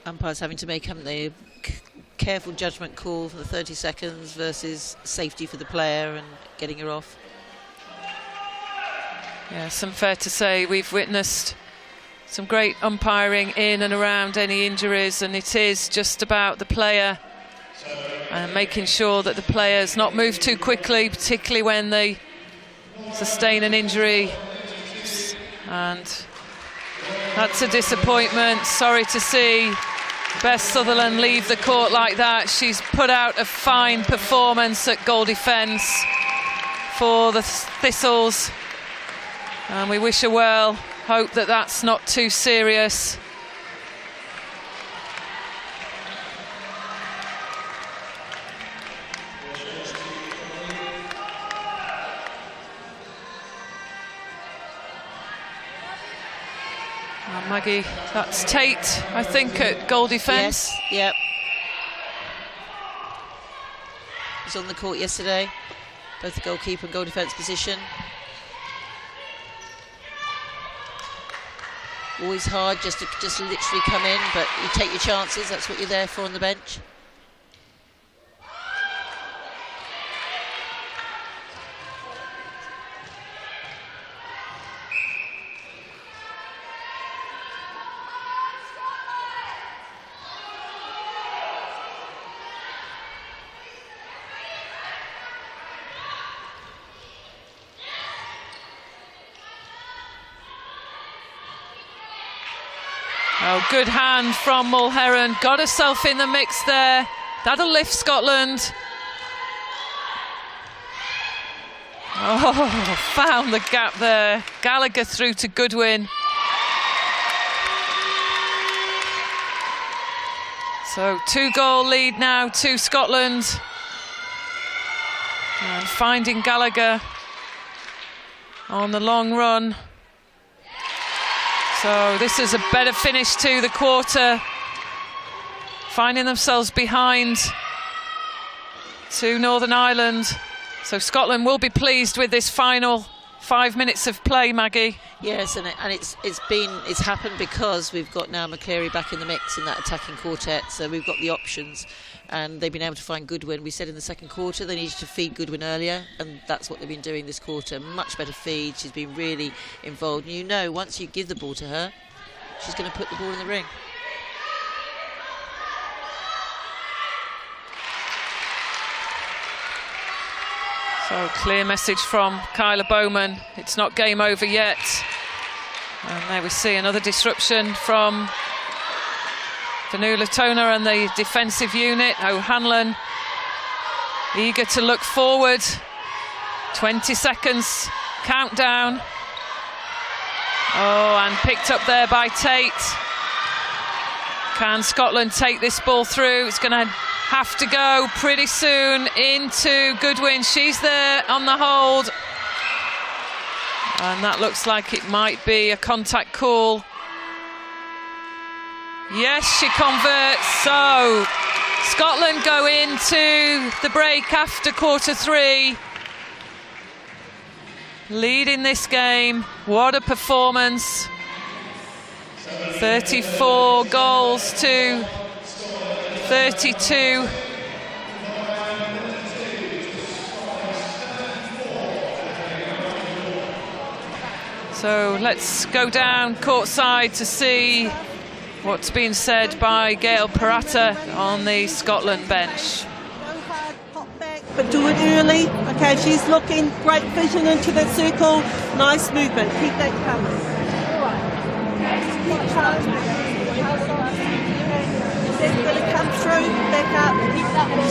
Umpires having to make a careful judgment call for the 30 seconds versus safety for the player and getting her off. Yeah, fair to say we've witnessed some great umpiring in and around any injuries, and it is just about the player and making sure that the player's not moved too quickly, particularly when they sustain an injury. And that's a disappointment. Sorry to see Beth Sutherland leave the court like that. She's put out a fine performance at goal defence for the Thistles, and we wish her well. Hope that that's not too serious. Maggie, that's Tate, I think, at goal defence. Yes, yep. He was on the court yesterday, both the goalkeeper and goal defence position. Always hard just to literally come in, but you take your chances. That's what you're there for on the bench. Oh, good hand from Mulherron. Got herself in the mix there. That'll lift Scotland. Oh, found the gap there. Gallagher through to Goodwin. So 2-goal lead now to Scotland. And finding Gallagher on the long run. So this is a better finish to the quarter. Finding themselves behind to Northern Ireland. So Scotland will be pleased with this final 5 minutes of play, Maggie. Yes, and it's happened because we've got now McCleary back in the mix in that attacking quartet. So we've got the options, and they've been able to find Goodwin. We said in the second quarter they needed to feed Goodwin earlier, and that's what they've been doing this quarter. Much better feed. She's been really involved. And you know, once you give the ball to her, she's going to put the ball in the ring. So clear message from Kyla Bowman. It's not game over yet. And there we see another disruption from Vanula Toner and the defensive unit. O'Hanlon eager to look forward. 20 seconds countdown. Oh, and picked up there by Tate. Can Scotland take this ball through? It's going to have to go pretty soon into Goodwin. She's there on the hold. And that looks like it might be a contact call. Yes, she converts. So Scotland go into the break after quarter 3. Leading this game. What a performance. 34 goals to 32. So let's go down courtside to see what's been said by Gail Parata on the Scotland bench. But do it early. Okay, she's looking, great vision into the circle, nice movement, keep that coming. Then going to come through, back up,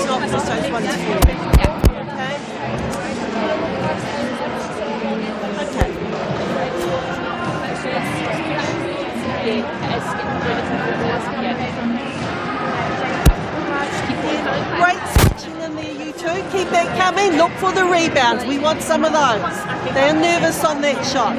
stop just those ones forward. Okay? Great switching in there, you two. Keep that coming. Look for the rebounds. We want some of those. They're nervous on that shot.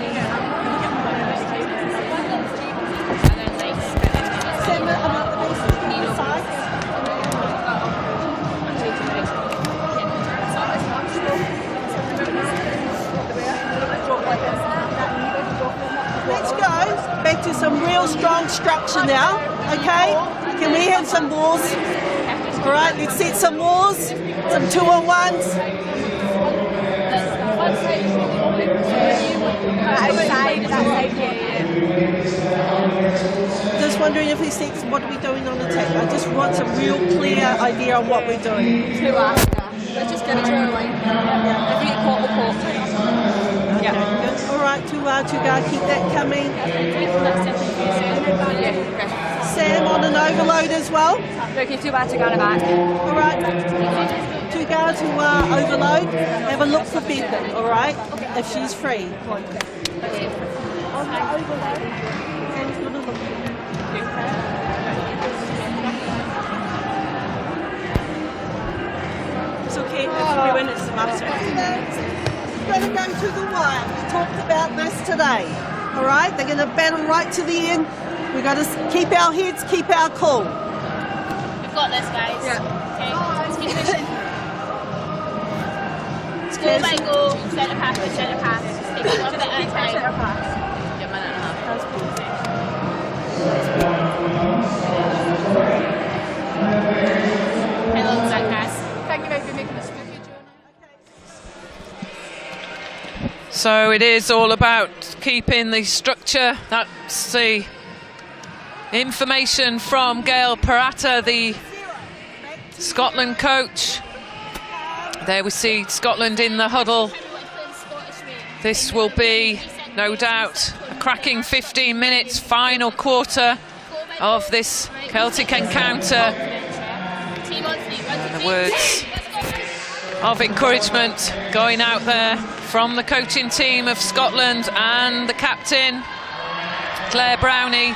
real strong structure now, okay? Can we have some wars? All right, let's set some wars, some 2-on-1s. Just wondering if he thinks, what are we doing on attack? I just want some real clear idea on what we're doing. Let's just get it to a line. If we get caught, we'll caught. Yeah. All right, to guard, keep that coming. Sam on an overload as well. Okay, too bad to go back. All right. 2 guards who are overload, have a look for Beth, all right, if she's free. On the overload, Sam's gonna look. It's okay, if we win, it's the matter. It's going to go to the wire. We talked about this today, all right? They're going to battle right to the end. We've got to keep our heads, keep our cool. We've got this, guys. Yeah. Okay, let's keep pushing. Goal by goal, centre pass by centre pass. Take it one bit at a time. Centre pass. Yeah, minute and a half. Hello, Zach pass. Thank you for making this video, Joanna. So it is all about keeping the structure. That's the information from Gail Parata, the Scotland coach. There we see Scotland in the huddle. This will be, no doubt, a cracking 15 minutes, final quarter of this Celtic encounter. And the words of encouragement going out there from the coaching team of Scotland and the captain, Claire Brownie.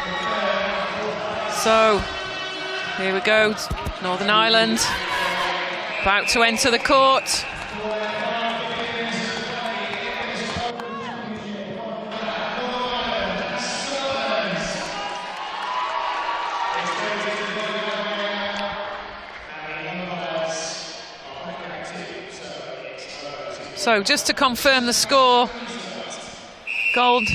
So, here we go, Northern Ireland. About to enter the court. So just to confirm the score, Gold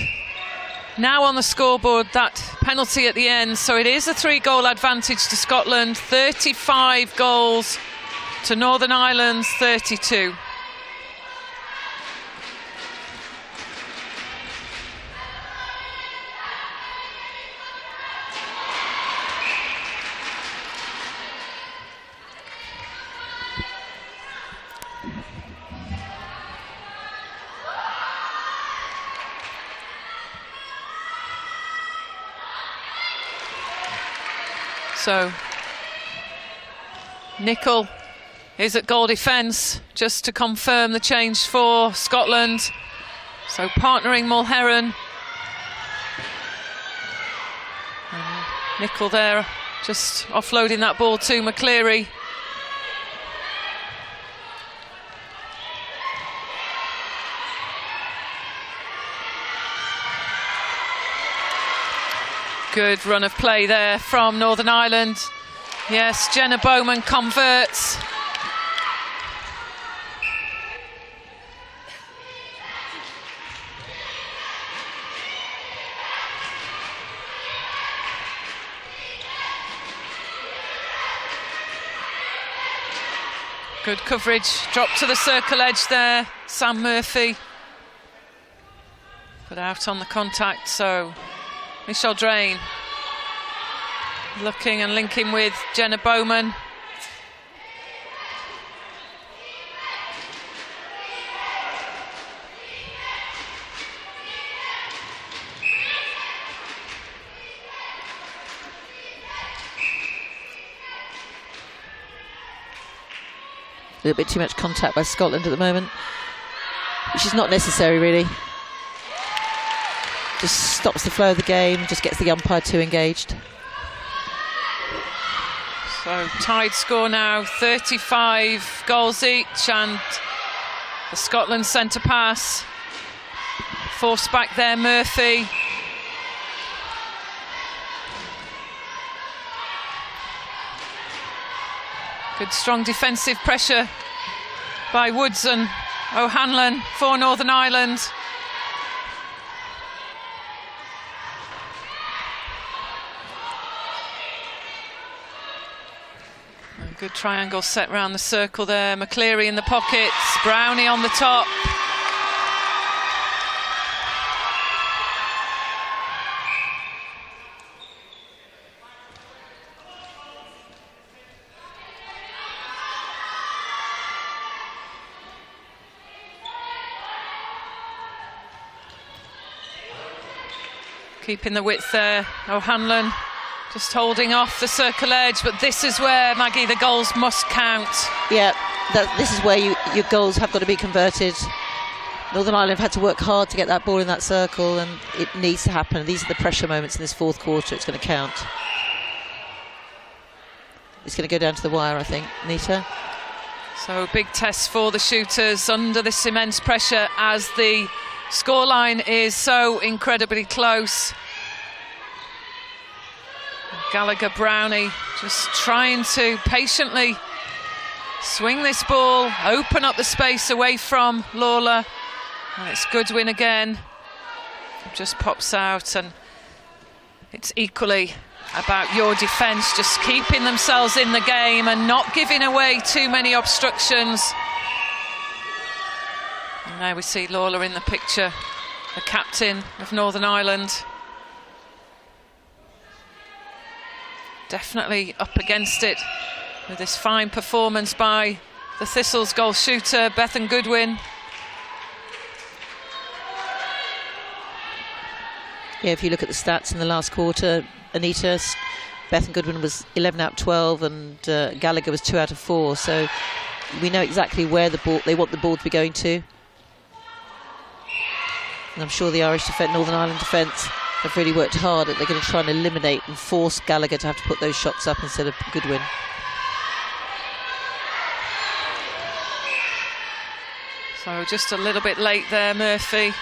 now on the scoreboard, that penalty at the end. So it is a 3-goal advantage to Scotland, 35 goals to Northern Ireland's 32. So Nicol is at goal defence, just to confirm the change for Scotland. So partnering Mulherron. And Nicol there, just offloading that ball to McCleary. Good run of play there from Northern Ireland. Yes, Jenna Bowman converts. Good coverage, drop to the circle edge there, Sam Murphy. Put out on the contact, so Michelle Drain looking and linking with Jenna Bowman. A little bit too much contact by Scotland at the moment, which is not necessary really. Just stops the flow of the game, just gets the umpire too engaged. So tied score now, 35 goals each, and the Scotland centre pass forced back there, Murphy. Good strong defensive pressure by Woods and O'Hanlon for Northern Ireland. Good triangle set round the circle there. McCleary in the pockets, Brownie on the top. Keeping the width there, O'Hanlon just holding off the circle edge, but this is where, Maggie, the goals must count. Yeah, this is where your goals have got to be converted. Northern Ireland have had to work hard to get that ball in that circle, and it needs to happen. These are the pressure moments in this fourth quarter. It's going to count. It's going to go down to the wire, I think. Nita? So big test for the shooters under this immense pressure as the scoreline is so incredibly close. Gallagher Brownie just trying to patiently swing this ball, open up the space away from Lawler, and it's Goodwin again. It just pops out, and it's equally about your defence just keeping themselves in the game and not giving away too many obstructions. And now we see Lawler in the picture, the captain of Northern Ireland. Definitely up against it with this fine performance by the Thistles goal shooter, Bethan Goodwin. Yeah, if you look at the stats in the last quarter, Anita, Bethan Goodwin was 11 out of 12 and Gallagher was 2 out of 4. So we know exactly where they want the ball to be going to. And I'm sure the Irish defence, Northern Ireland defence, have really worked hard. They're going to try and eliminate and force Gallagher to have to put those shots up instead of Goodwin. So just a little bit late there, Murphy.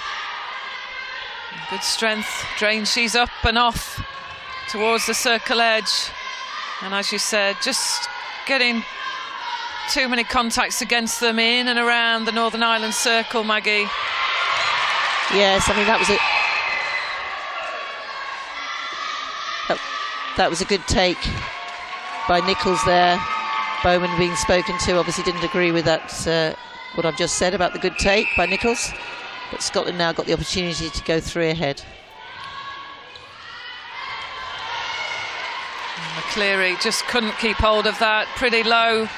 Good strength, drains she's up and off towards the circle edge. And as you said, just getting too many contacts against them in and around the Northern Ireland circle, Maggie. Yes, I mean, that was a good take by Nichols there. Bowman being spoken to obviously didn't agree with that, what I've just said about the good take by Nichols. But Scotland now got the opportunity to go 3 ahead. McCleary just couldn't keep hold of that. Pretty low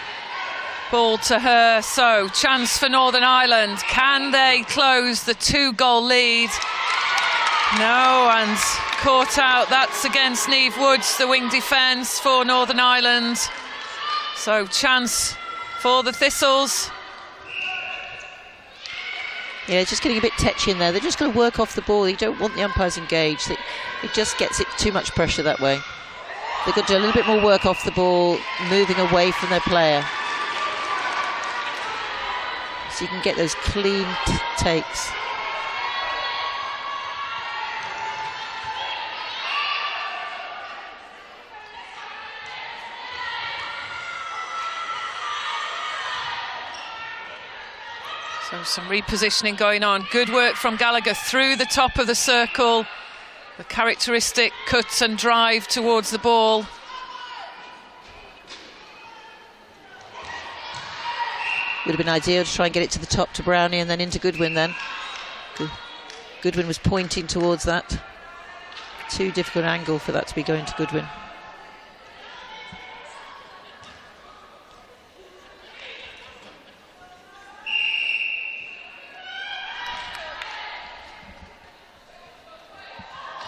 ball to her. So chance for Northern Ireland. Can they close the 2-goal lead? No, and caught out. That's against Niamh Woods, the wing defence for Northern Ireland. So chance for the Thistles. Yeah, it's just getting a bit tetchy in there. They're just going to work off the ball. You don't want the umpires engaged. It just gets it too much pressure that way. They've got to do a little bit more work off the ball, moving away from their player. So you can get those clean takes. So some repositioning going on. Good work from Gallagher through the top of the circle. The characteristic cut and drive towards the ball. Would have been ideal to try and get it to the top to Brownie and then into Goodwin then. Goodwin was pointing towards that. Too difficult angle for that to be going to Goodwin.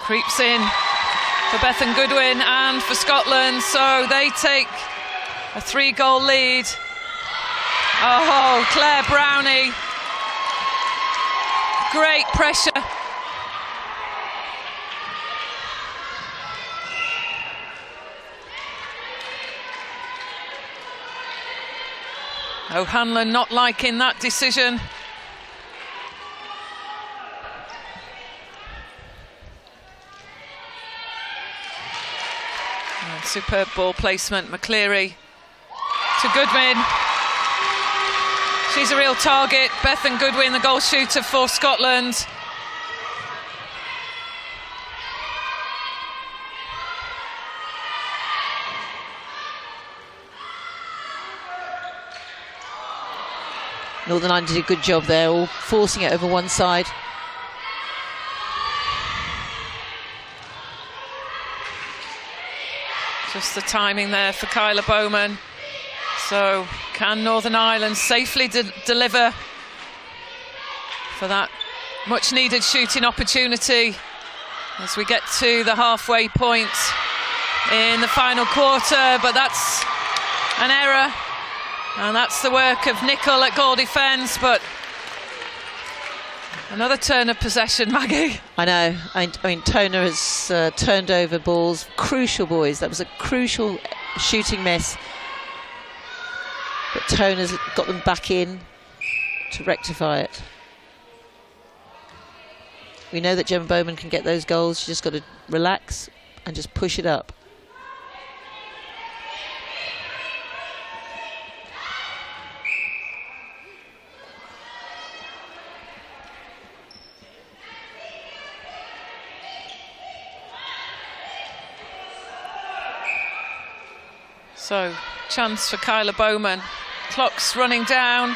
Creeps in for Bethan Goodwin and for Scotland, so they take a 3-goal lead. Oh, Claire Brownie. Great pressure. O'Hanlon not liking that decision. Superb ball placement, McCleary to Goodwin. She's a real target. Bethan Goodwin, the goal shooter for Scotland. Northern Ireland did a good job there, all forcing it over one side. Just the timing there for Kyla Bowman. So can Northern Ireland safely deliver for that much needed shooting opportunity as we get to the halfway point in the final quarter? But that's an error, and that's the work of Nicol at goal defence. But another turn of possession, Maggie. I know. I mean, Tona has turned over balls, crucial boys. That was a crucial shooting miss. But Tona's got them back in to rectify it. We know that Gemma Bowman can get those goals. She's just got to relax and just push it up. So, chance for Kyla Bowman. Clock's running down.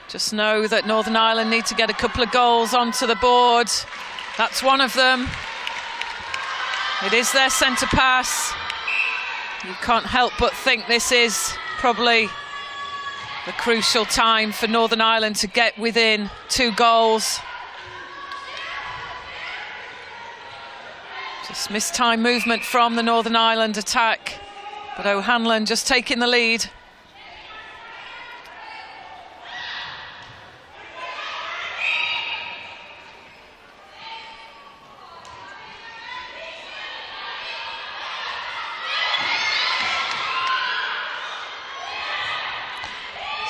Just know that Northern Ireland need to get a couple of goals onto the board. That's one of them. It is their centre pass. You can't help but think this is probably the crucial time for Northern Ireland to get within 2 goals. Just mistimed movement from the Northern Ireland attack. But O'Hanlon just taking the lead.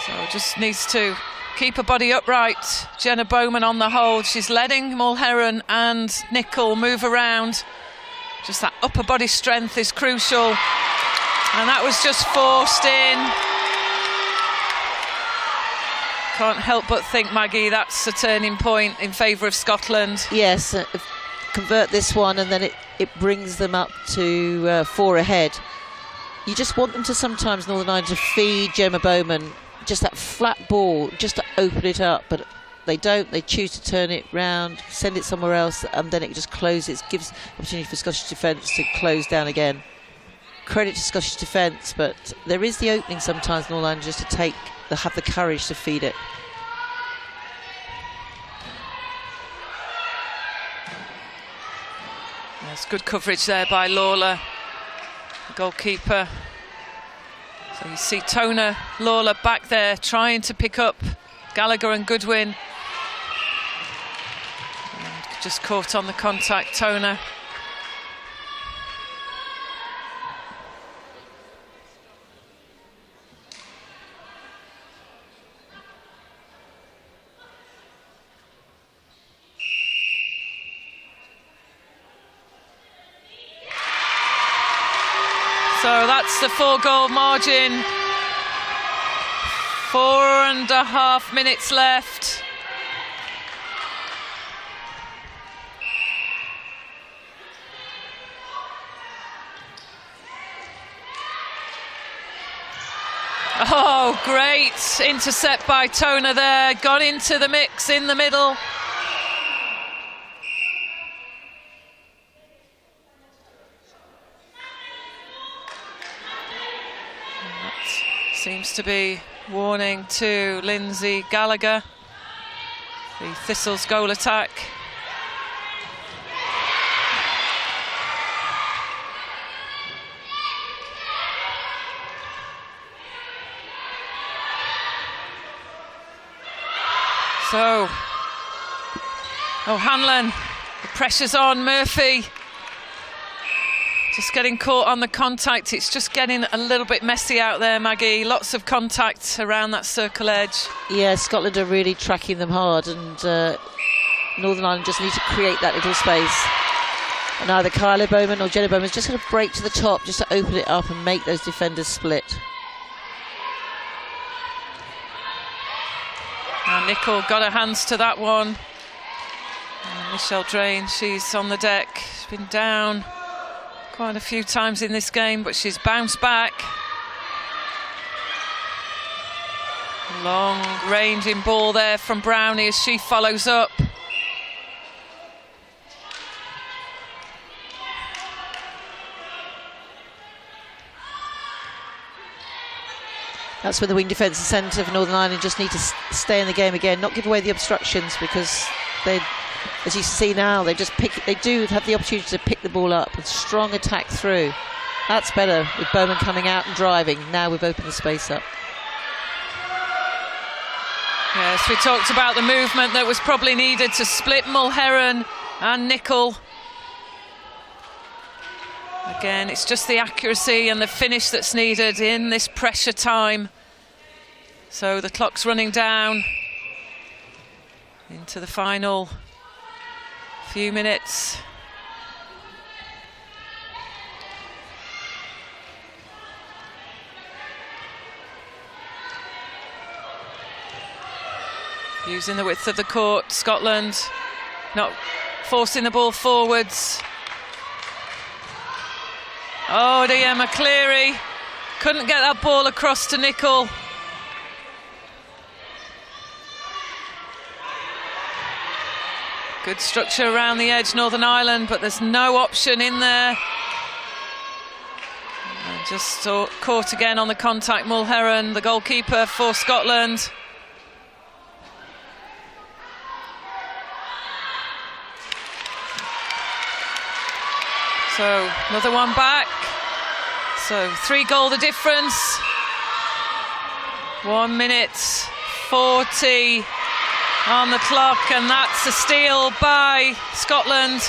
So just needs to keep her body upright. Jenna Bowman on the hold. She's letting Mulheron and Nicol move around. Just that upper body strength is crucial. And that was just forced in. Can't help but think, Maggie, that's a turning point in favour of Scotland. Yes, convert this one and then it brings them up to 4 ahead. You just want them to sometimes, Northern Ireland, to feed Gemma Bowman just that flat ball, just to open it up, but they don't. They choose to turn it round, send it somewhere else, and then it just closes. It gives opportunity for Scottish defence to close down again. Credit to Scottish defence, but there is the opening sometimes, Northern Ireland, just to have the courage to feed it. There's good coverage there by Lawler, the goalkeeper. So you see Tona Lawler back there trying to pick up Gallagher and Goodwin. And just caught on the contact, Tona. So that's the 4-goal margin. 4.5 minutes left. Oh, great intercept by Tona there. Got into the mix in the middle. Seems to be warning to Lindsay Gallagher, the Thistles goal attack. So, O'Hanlon, the pressure's on. Murphy just getting caught on the contact. It's just getting a little bit messy out there, Maggie. Lots of contact around that circle edge. Yeah, Scotland are really tracking them hard, and Northern Ireland just need to create that little space. And either Kyla Bowman or Jenna Bowman's just going to break to the top just to open it up and make those defenders split. And Nicol got her hands to that one. And Michelle Drain, she's on the deck. She's been down quite a few times in this game, but she's bounced back. Long ranging ball there from Brownie as she follows up. That's where the wing defensive centre of Northern Ireland just need to stay in the game again, not give away the obstructions, because they, as you see now, they do have the opportunity to pick the ball up and strong attack through. That's better with Bowman coming out and driving. Now we've opened the space up. Yes, we talked about the movement that was probably needed to split Mulherron and Nicol. Again, it's just the accuracy and the finish that's needed in this pressure time. So the clock's running down into the final few minutes. Using the width of the court, Scotland not forcing the ball forwards. Oh dear, McCleary couldn't get that ball across to Nicol. Good structure around the edge, Northern Ireland, but there's no option in there. And just caught again on the contact, Mulherron, the goalkeeper for Scotland. So another one back. So 3 goal the difference. 1 minute 40 on the clock, and that's a steal by Scotland.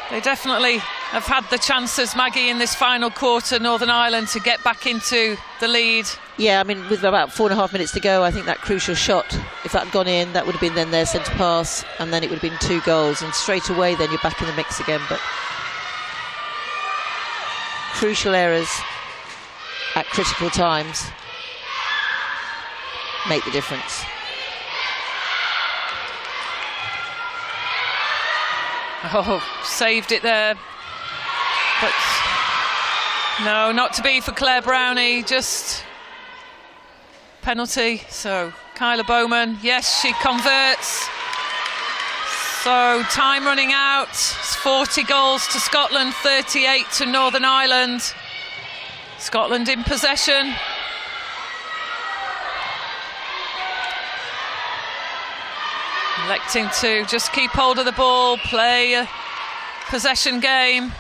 They definitely have had the chances, Maggie, in this final quarter, Northern Ireland, to get back into the lead. Yeah, I mean, with about 4.5 minutes to go, I think that crucial shot, if that had gone in, that would have been then their centre pass, and then it would have been 2 goals, and straight away then you're back in the mix again. But crucial errors at critical times make the difference. Oh, saved it there. But no, not to be for Claire Brownie, just penalty. So Kyla Bowman, yes, she converts. So time running out. It's 40 goals to Scotland, 38 to Northern Ireland. Scotland in possession. Electing to just keep hold of the ball, play a possession game.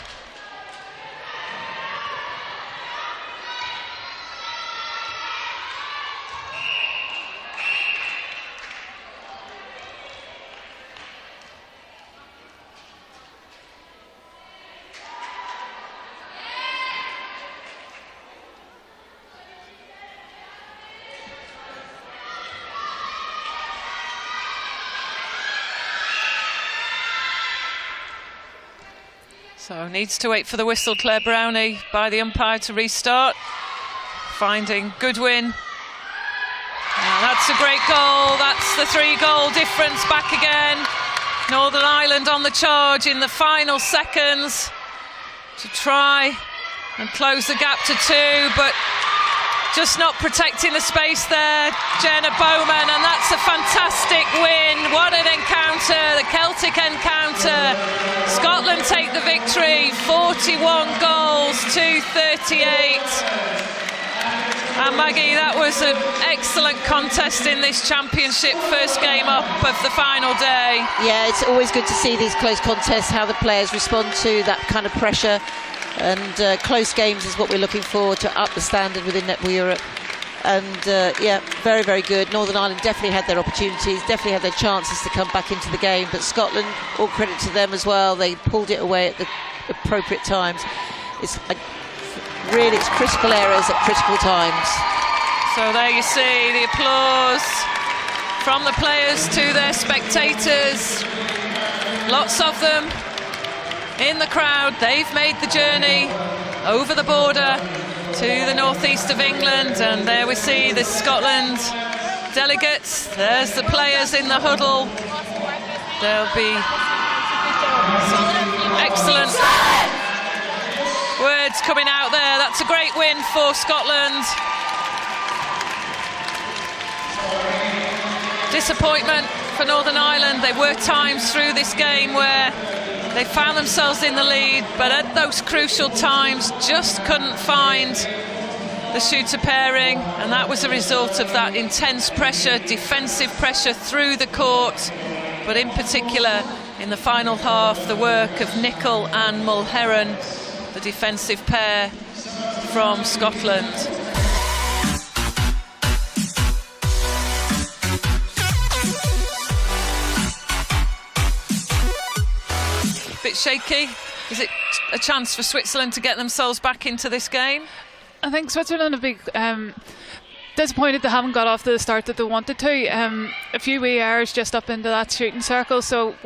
So needs to wait for the whistle, Claire Brownie, by the umpire to restart. Finding Goodwin. Now that's a great goal. That's the 3-goal difference back again. Northern Ireland on the charge in the final seconds to try and close the gap to 2, but just not protecting the space there, Jenna Bowman, and that's a fantastic win. What an encounter, the Celtic encounter. Scotland take the victory, 41 goals to 38. And Maggie, that was an excellent contest in this championship, first game up of the final day. Yeah, it's always good to see these close contests, how the players respond to that kind of pressure. And close games is what we're looking for to up the standard within Netball Europe. And yeah, very, very good. Northern Ireland definitely had their opportunities, definitely had their chances to come back into the game, but Scotland, all credit to them as well, they pulled it away at the appropriate times. It's critical errors at critical times. So there you see the applause from the players to their spectators. Lots of them in the crowd. They've made the journey over the border to the northeast of England, and there we see the Scotland delegates. There's the players in the huddle. There'll be some excellent Words coming out there. That's a great win for Scotland. Disappointment for Northern Ireland. There were times through this game where they found themselves in the lead, but at those crucial times just couldn't find the shooter pairing, and that was a result of that intense pressure, defensive pressure through the court, but in particular in the final half, the work of Nicol and Mulheron, the defensive pair from Scotland. Bit shaky. Is it a chance for Switzerland to get themselves back into this game? I think Switzerland have been disappointed they haven't got off to the start that they wanted to. A few wee errors just up into that shooting circle, so